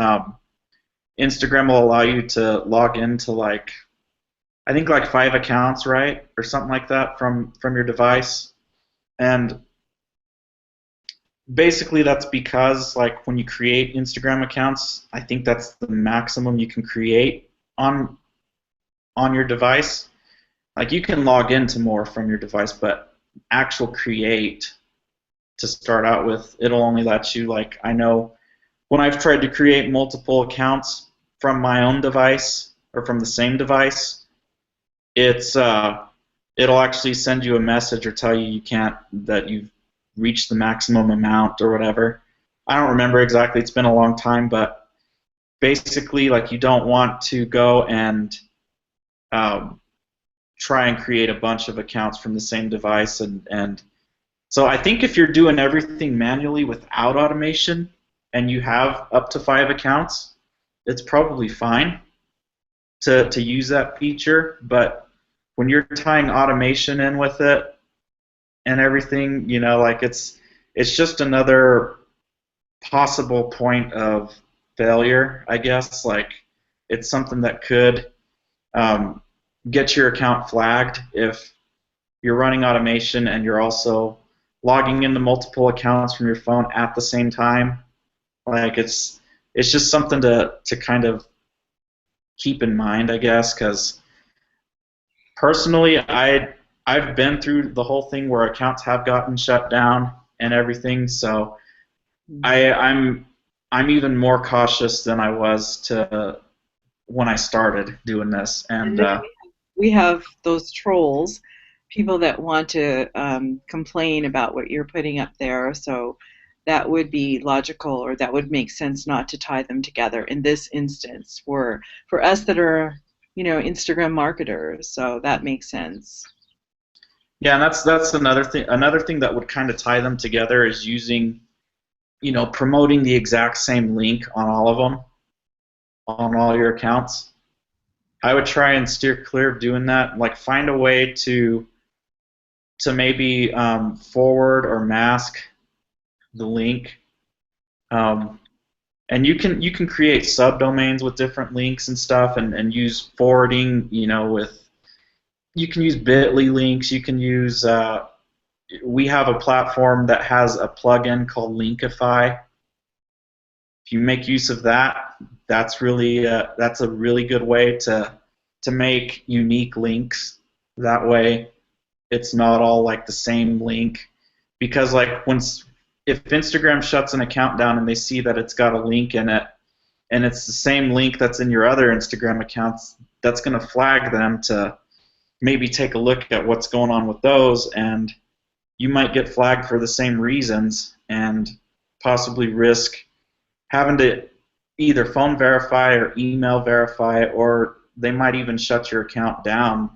Instagram will allow you to log into I think 5 accounts, right, or something like that from your device. And basically that's because when you create Instagram accounts, I think that's the maximum you can create on your device. You can log into more from your device, but actual create to start out with, it'll only let you, I know when I've tried to create multiple accounts from my own device or from the same device, it'll actually send you a message or tell you that you've reached the maximum amount or whatever. I don't remember exactly. It's been a long time, but basically, you don't want to go and try and create a bunch of accounts from the same device, and so I think if you're doing everything manually without automation and you have up to 5 accounts, it's probably fine to use that feature. But when you're tying automation in with it and everything, it's just another possible point of failure, I guess. It's something that could get your account flagged if you're running automation and you're also logging into multiple accounts from your phone at the same time. It's just something to kind of keep in mind, I guess, because personally, I've been through the whole thing where accounts have gotten shut down and everything, so I'm even more cautious than I was to when I started doing this, And and then we have those trolls, people that want to complain about what you're putting up there. So that would be logical, or that would make sense not to tie them together in this instance for us that are, Instagram marketers. So that makes sense. yeah, and that's another thing. Another thing that would kind of tie them together is using, promoting the exact same link on all of them, on all your accounts. I would try and steer clear of doing that. Like, find a way to maybe forward or mask the link, and you can create subdomains with different links and stuff, and use forwarding. You can use Bitly links. You can use. We have a platform that has a plugin called Linkify. If you make use of that, that's a really good way to make unique links. That way, it's not all like the same link, because like if Instagram shuts an account down and they see that it's got a link in it, and it's the same link that's in your other Instagram accounts, that's going to flag them to maybe take a look at what's going on with those, and you might get flagged for the same reasons and possibly risk having to either phone verify or email verify, or they might even shut your account down.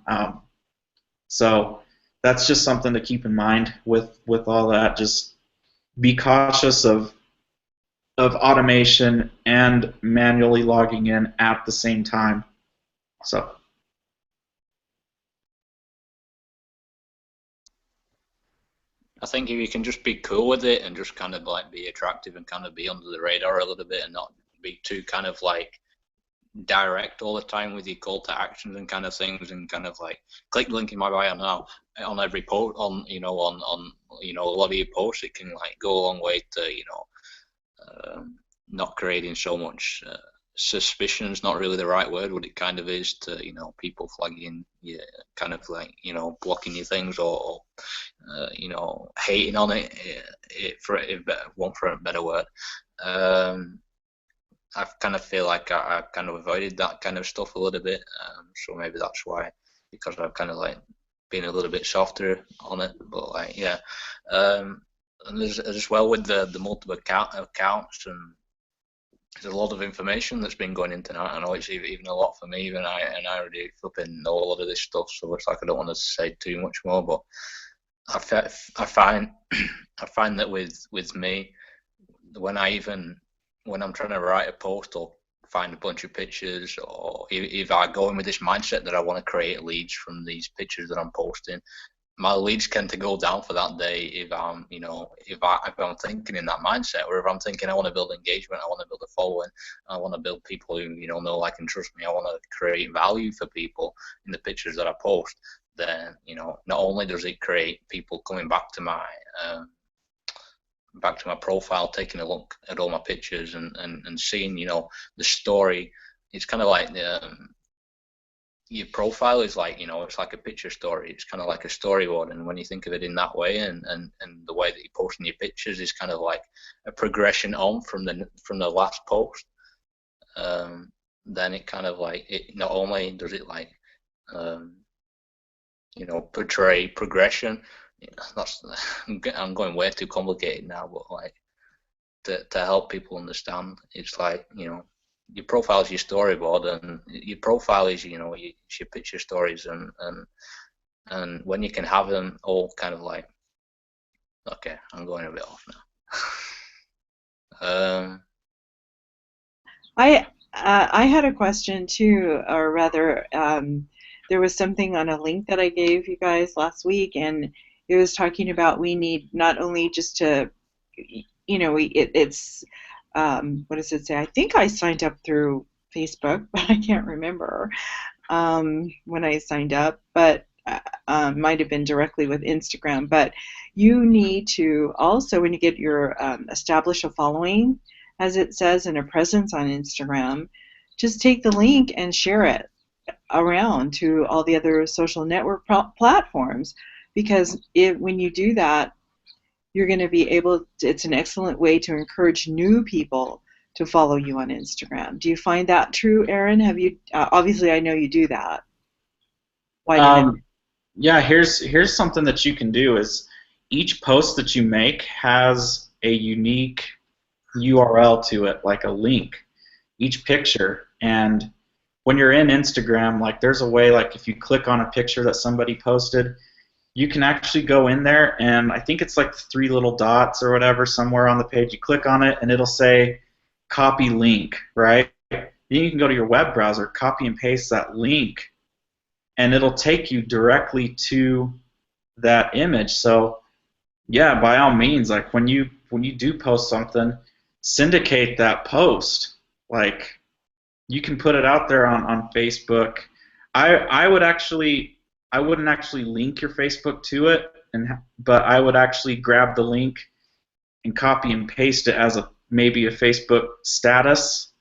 So that's just something to keep in mind with all that. Just be cautious of automation and manually logging in at the same time. So. I think if you can just be cool with it and just kind of like be attractive and kind of be under the radar a little bit and not be too kind of like direct all the time with your call to actions and kind of things, and kind of like click the link in my bio now on every post on a lot of your posts, it can like go a long way to not creating so much suspicion is not really the right word. What it kind of is to people flagging you, kind of like blocking your things, or hating on it for a better word. I kind of feel like I kind of avoided that kind of stuff a little bit, so maybe that's why, because I've kind of like been a little bit softer on it. But like, yeah, and there's as well with the multiple accounts, and there's a lot of information that's been going into that. I know it's even a lot for me, even I already flipping know a lot of this stuff, so it's like I don't want to say too much more. But I find that with me, when I'm trying to write a post or find a bunch of pictures, or if I go in with this mindset that I want to create leads from these pictures that I'm posting, my leads tend to go down for that day if I'm thinking in that mindset, or if I'm thinking I want to build engagement, I want to build a following, I want to build people who know, like, and trust me, I want to create value for people in the pictures that I post. Then not only does it create people coming back to my profile, taking a look at all my pictures and seeing the story. It's kind of like your profile is like it's like a picture story. It's kind of like a storyboard, and when you think of it in that way, and the way that you're posting your pictures is kind of like a progression on from the last post, then it kind of like, it not only does it like portray progression. I'm going way too complicated now, but like to help people understand, it's like your profile is your storyboard, and your profile is your picture stories, and when you can have them all kind of like, okay, I'm going a bit off now. I had a question too, or rather, there was something on a link that I gave you guys last week, and it was talking about we need not only just to, it's what does it say? I think I signed up through Facebook, but I can't remember when I signed up, but might have been directly with Instagram. But you need to also, when you get your establish a following, as it says, and a presence on Instagram, just take the link and share it around to all the other social network platforms, because when you do that, you're going to be able to, it's an excellent way to encourage new people to follow you on Instagram. Do you find that true, Aaron? Have you obviously I know you do that. Why do you? Yeah, here's something that you can do is each post that you make has a unique URL to it, like a link, each picture. And when you're in Instagram, like there's a way, like if you click on a picture that somebody posted, you can actually go in there, and I think it's like 3 little dots or whatever somewhere on the page. You click on it, and it'll say copy link, right? Then you can go to your web browser, copy and paste that link, and it'll take you directly to that image. So yeah, by all means, like when you do post something, syndicate that post. Like you can put it out there on Facebook. I wouldn't actually link your Facebook to it, but I would actually grab the link and copy and paste it as maybe a Facebook status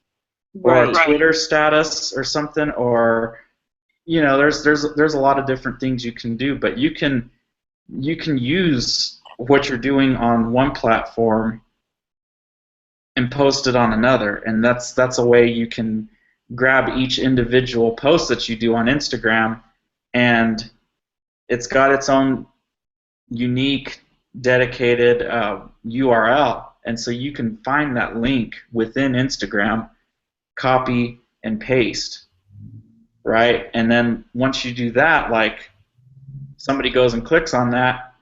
or a Twitter status or something, or there's a lot of different things you can do, but you can use what you're doing on one platform and post it on another, and that's a way you can grab each individual post that you do on Instagram, and it's got its own unique dedicated URL, and so you can find that link within Instagram, copy and paste. Right, and then once you do that, like somebody goes and clicks on that,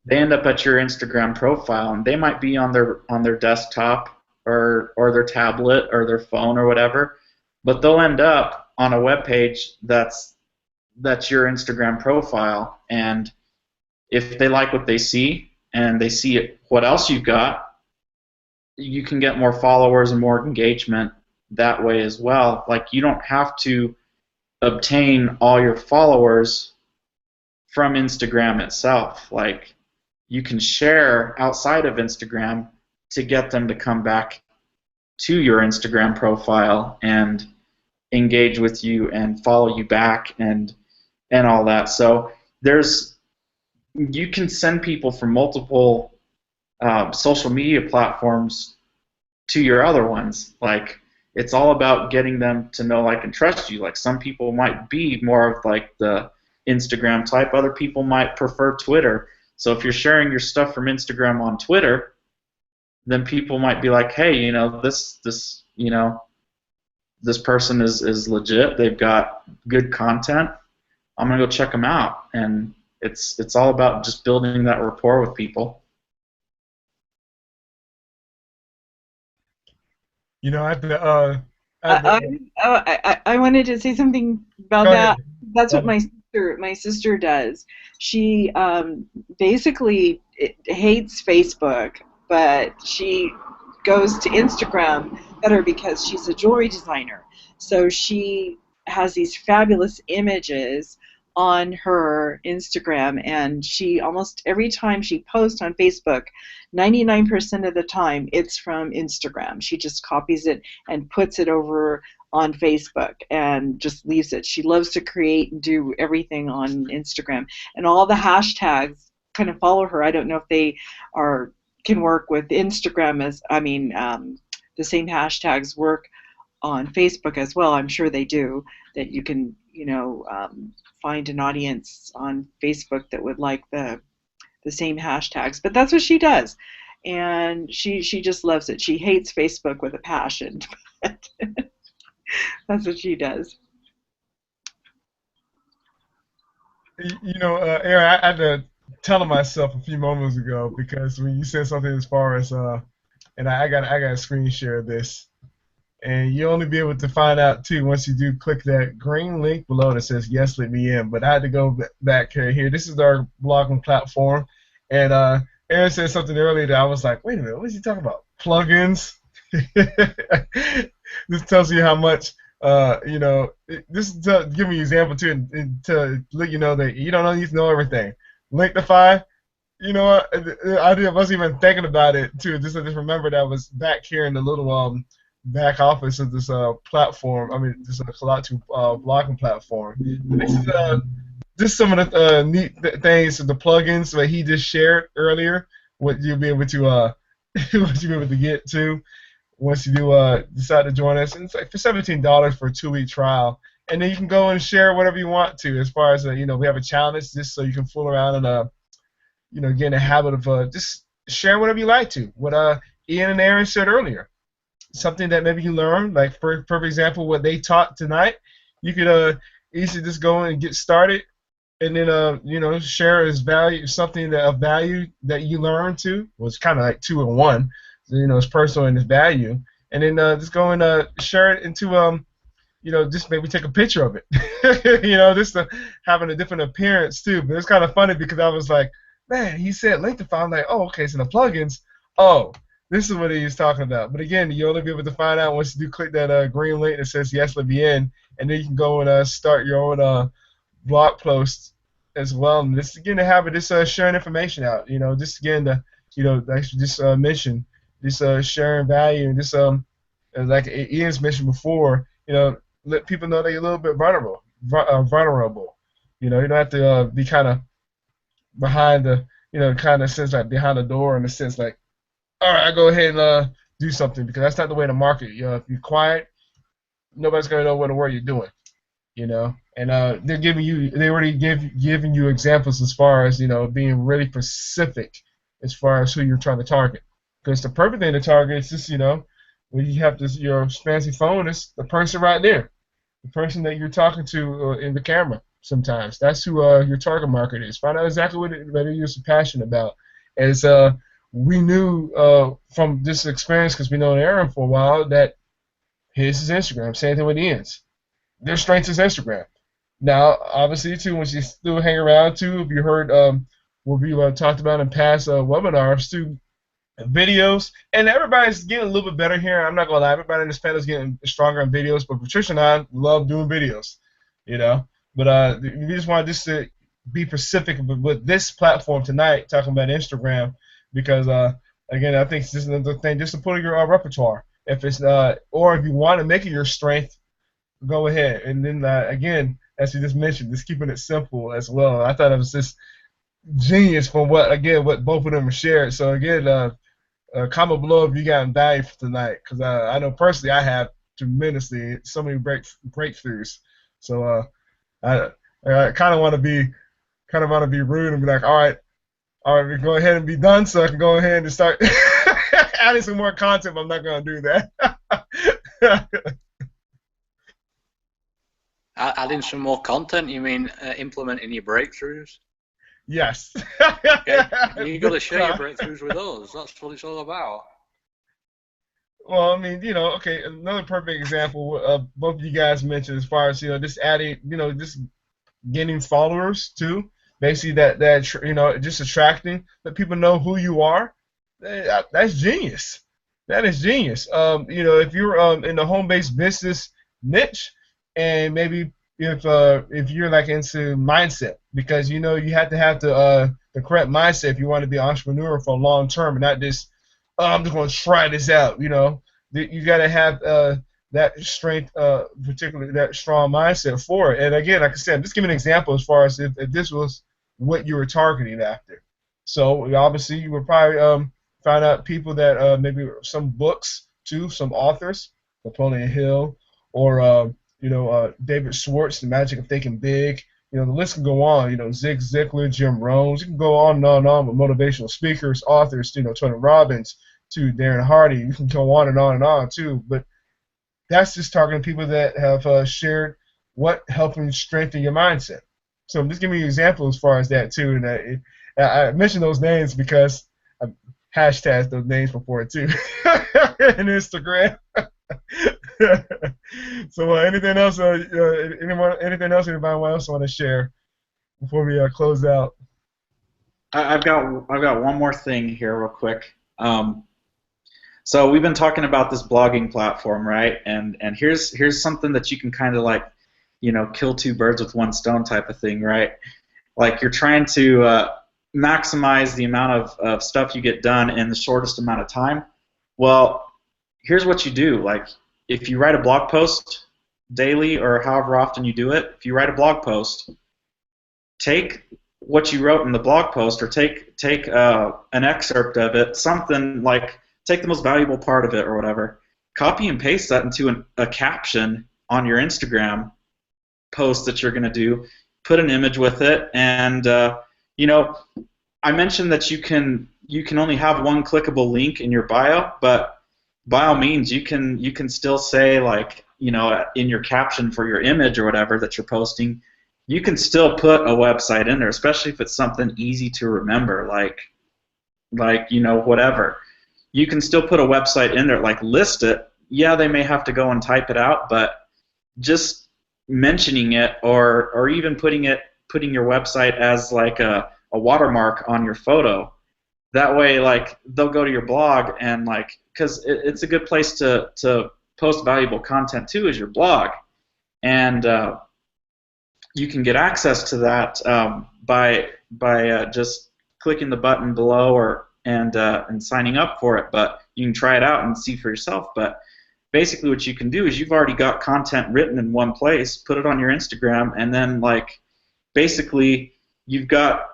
they end up at your Instagram profile, and they might be on their desktop or their tablet or their phone or whatever, but they'll end up on a web page that's your Instagram profile, and if they like what they see and they see what else you've got, you can get more followers and more engagement that way as well. Like you don't have to obtain all your followers from Instagram itself. Like you can share outside of Instagram to get them to come back to your Instagram profile and engage with you and follow you back and all that. So you can send people from multiple social media platforms to your other ones. Like it's all about getting them to know, like, and trust you. Like some people might be more of like the Instagram type, other people might prefer Twitter. So if you're sharing your stuff from Instagram on Twitter, then people might be like, hey, this person is legit. They've got good content. I'm gonna go check them out. And it's all about just building that rapport with people. I wanted to say something about that. That's what my sister does. She basically hates Facebook, but she goes to Instagram better because she's a jewelry designer. So she has these fabulous images on her Instagram, and she almost every time she posts on Facebook, 99% of the time it's from Instagram. She just copies it and puts it over on Facebook and just leaves it. She loves to create and do everything on Instagram, and all the hashtags kind of follow her. I don't know if they can work with Instagram the same hashtags work on Facebook as well. I'm sure they do, that you can find an audience on Facebook that would like the same hashtags. But that's what she does, and she just loves it. She hates Facebook with a passion. That's what she does. Aaron, I had to tell myself a few moments ago, because when you said something as far as and I got a screen share of this, and you'll only be able to find out too once you do click that green link below that says yes, let me in. But I had to go back here. This is our blogging platform, and Aaron said something earlier that I was like, wait a minute, what is he talking about? Plugins. This tells you how much this is to give me an example too, and to let you know that you don't need to know everything. Linkify, I wasn't even thinking about it too. I just remembered I was back here in the little back office of this platform. This Kalatu blogging platform. This is some of the neat things, the plugins that he just shared earlier. What you'll be able to get to. once you do decide to join us. And it's like for $17 for a 2-week trial, and then you can go and share whatever you want to. As far as we have a challenge just so you can fool around and get in the habit of just share whatever you like to. What Ian and Aaron said earlier, something that maybe you learned, like for example, what they taught tonight, you could easily just go in and get started, and then share as value something of value that you learned to. Well, it's kind of like 2 in 1. So, it's personal and it's value, and then just go and share it into just maybe take a picture of it. Just having a different appearance too. But it's kind of funny because I was like, man, he said link to file. I'm like, oh, okay, so the plugins. Oh, this is what he was talking about. But again, you'll only be able to find out once you do click that green link that says yes, let me in, and then you can go and start your own blog post as well. And just again to have it, just sharing information out. Just again to actually just mention this sharing value and just like Ian's mentioned before, let people know that you're a little bit vulnerable. You don't have to be kind of behind the kind of sense like behind the door in the sense like, all right, I go ahead and do something, because that's not the way to market. If you're quiet, nobody's gonna know what you're doing. And they already giving you examples as far as being really specific as far as who you're trying to target. Because the perfect thing to target is just when you have your fancy phone, it's the person right there, the person that you're talking to in the camera. Sometimes that's who your target market is. Find out exactly what you're passionate about. As we knew from this experience, because we know Aaron for a while, that his is Instagram. Same thing with Ian's. Their strength is Instagram. Now, obviously, too, once you still hang around, too, if you heard what we talked about in past webinars, too, videos, and everybody's getting a little bit better here. I'm not going to lie. Everybody in this panel is getting stronger on videos, but Patricia and I love doing videos, But we just wanted to be specific with this platform tonight, talking about Instagram, because again, I think this is another thing just to put in your repertoire. If it's or if you want to make it your strength, go ahead. And then again, as you just mentioned, just keeping it simple as well. I thought it was just genius from what both of them shared. So again, comment below if you got value for tonight, because I know personally I have tremendously so many breakthroughs. So I kind of want to be rude and be like, all right, we go ahead and be done, so I can go ahead and start adding some more content. But I'm not going to do that. Adding some more content? You mean implementing your breakthroughs? Yes. Okay. You got to share your breakthroughs with us. That's what it's all about. Well, I mean, okay, another perfect example both of you guys mentioned as far as just adding, just getting followers too. Basically, that just attracting, let people know who you are. That's genius. That is genius. If you're in the home-based business niche, and maybe if you're like into mindset, because you have to have the correct mindset if you want to be an entrepreneur for long term, and not just I'm just going to try this out. You got to have that strength, particularly that strong mindset for it. And again, like I said, just give an example as far as if this was what you were targeting after. So obviously you would probably find out people that maybe some books too, some authors, Napoleon Hill, or David Schwartz, The Magic of Thinking Big. The list can go on. Zig Ziglar, Jim Rohn. You can go on and on and on with motivational speakers, authors. Tony Robbins, to Darren Hardy. You can go on and on too. But that's just targeting people that have shared what helping strengthen your mindset. So I'm just giving you an example as far as that too. And I mentioned those names because I've hashtagged those names before too in Instagram. So anything else? Anything else anybody else want to share before we close out? I've got one more thing here real quick. So we've been talking about this blogging platform, right? And here's something that you can kind of like, kill two birds with one stone type of thing, right? Like you're trying to maximize the amount of stuff you get done in the shortest amount of time. Well, here's what you do. Like if you write a blog post daily or however often you do it, if you write a blog post, take what you wrote in the blog post, or take an excerpt of it, something like take the most valuable part of it or whatever, copy and paste that into a caption on your Instagram post that you're going to do. Put an image with it, and you know, I mentioned that you can only have one clickable link in your bio, but by all means, you can still say, like, you know, in your caption for your image or whatever that you're posting, you can still put a website in there, especially if it's something easy to remember, like you know, whatever. You can still put a website in there, like list it. Yeah, they may have to go and type it out, but just mentioning it, or even putting your website as like a watermark on your photo. That way, like, they'll go to your blog, and like, because it's a good place to post valuable content too, is your blog, and you can get access to that by just clicking the button below and signing up for it. But you can try it out and see for yourself. But basically what you can do is, you've already got content written in one place, put it on your Instagram, and then, like, basically you've got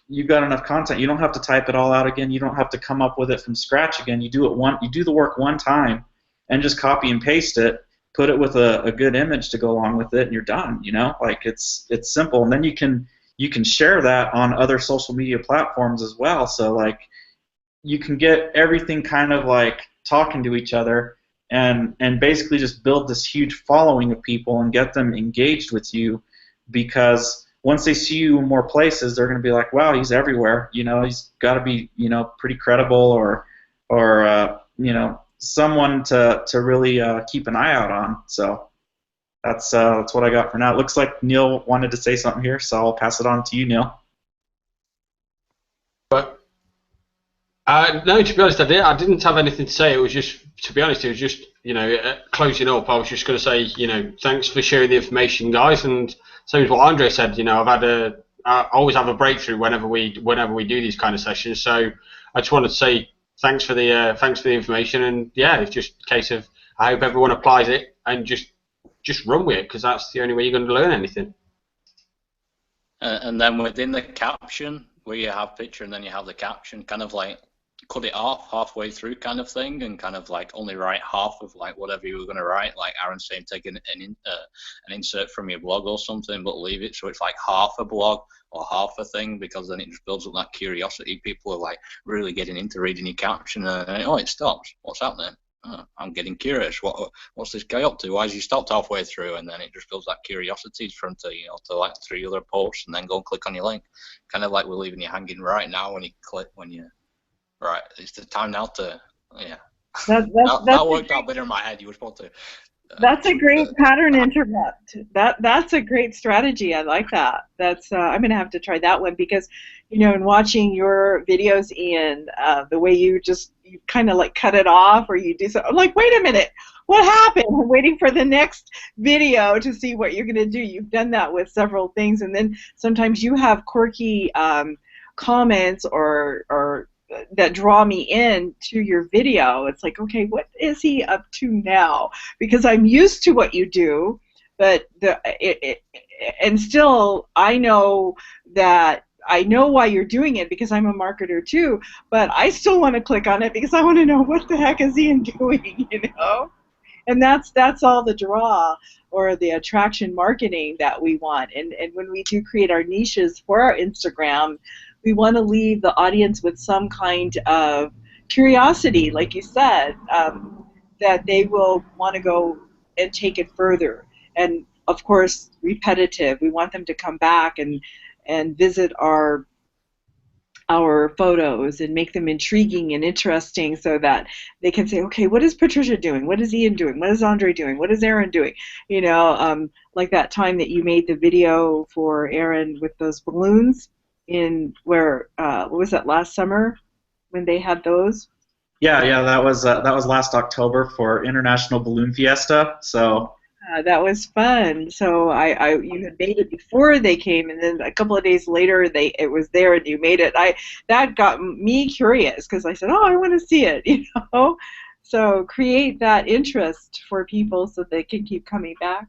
enough content. You don't have to type it all out again. You don't have to come up with it from scratch again. You do the work one time and just copy and paste it, put it with a good image to go along with it, and you're done. You know, like, it's simple. And then you can share that on other social media platforms as well. So, like, you can get everything kind of like talking to each other, and basically just build this huge following of people and get them engaged with you, because once they see you in more places, they're going to be like, wow, he's everywhere. You know, he's got to be, you know, pretty credible, or you know, someone to really keep an eye out on. So that's what I got for now. It looks like Neil wanted to say something here, so I'll pass it on to you, Neil. But no, to be honest, I didn't have anything to say. It was just, to be honest, it was just, you know, closing up. I was just going to say, you know, thanks for sharing the information, guys. And same as what Andre said, you know, I always have a breakthrough whenever we do these kind of sessions. So I just wanted to say thanks for the information. And yeah, it's just a case of, I hope everyone applies it and just run with it, because that's the only way you're going to learn anything. And then within the caption, where you have picture and then you have the caption, kind of like cut it off halfway through kind of thing, and kind of like only write half of like whatever you were going to write, like Aaron's saying, take an insert from your blog or something, but leave it so it's like half a blog or half a thing, because then it just builds up that curiosity. People are like really getting into reading your caption, and oh, it stops. What's happening? Oh, I'm getting curious. What's this guy up to? Why has he stopped halfway through? And then it just builds that curiosity for him to, you know, to like 3 other posts and then go and click on your link. Kind of like we're leaving you hanging right now when you right. It's the time now to, yeah. That worked out better in my head. You were supposed to. That's a great pattern interrupt. That's a great strategy. I like that. That's I'm gonna have to try that one, because, you know, in watching your videos, Ian, the way you kind of like cut it off, or you do something, I'm like, wait a minute, what happened? I'm waiting for the next video to see what you're gonna do. You've done that with several things, and then sometimes you have quirky comments or that draw me in to your video. It's like, okay, what is he up to now? Because I'm used to what you do, but and still I know that I know why you're doing it, because I'm a marketer too, but I still want to click on it because I want to know what the heck is Ian doing, you know? And that's all the draw or the attraction marketing that we want. And when we do create our niches for our Instagram, we want to leave the audience with some kind of curiosity, like you said, that they will want to go and take it further. And of course, repetitive. We want them to come back and visit our photos and make them intriguing and interesting, so that they can say, okay, what is Patricia doing? What is Ian doing? What is Andre doing? What is Aaron doing? You know, like that time that you made the video for Aaron with those balloons in where what was that, last summer when they had those? Yeah, that was last October for International Balloon Fiesta. So that was fun. So you had made it before they came, and then a couple of days later it was there and you made it. That got me curious, because I said, oh, I want to see it, you know. So create that interest for people so they can keep coming back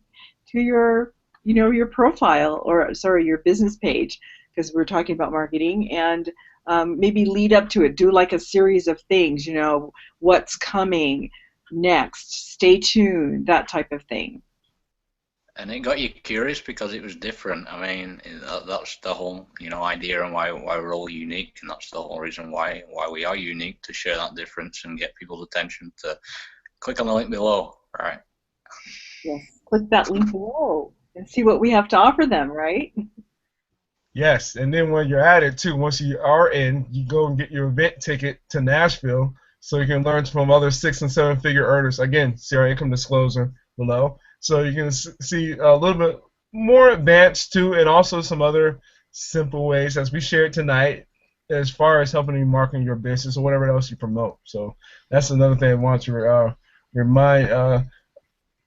to your, you know, your profile, or sorry, your business page, because we're talking about marketing, and maybe lead up to it. Do like a series of things, you know, what's coming, next? Stay tuned, that type of thing. And it got you curious because it was different. I mean, that's the whole, idea and why we're all unique, and that's the whole reason why we are unique, to share that difference and get people's attention. To click on the link below, right? Yes, click that link below and see what we have to offer them, right? Yes, and then when you're at it too, once you are in, you go and get your event ticket to Nashville so you can learn from other 6- and 7-figure earners. Again, see our income disclosure below. So you can see a little bit more advanced too, and also some other simple ways as we shared tonight as far as helping you market your business or whatever else you promote. So that's another thing I want to remind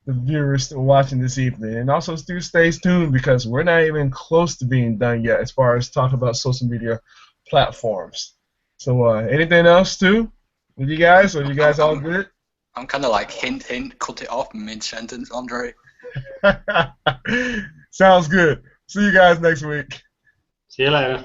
the viewers still watching this evening. And also do stay tuned because we're not even close to being done yet as far as talking about social media platforms. So anything else too with you guys? Are you guys all good? I'm kind of like hint, cut it off mid-sentence, Andre. Sounds good. See you guys next week. See you later.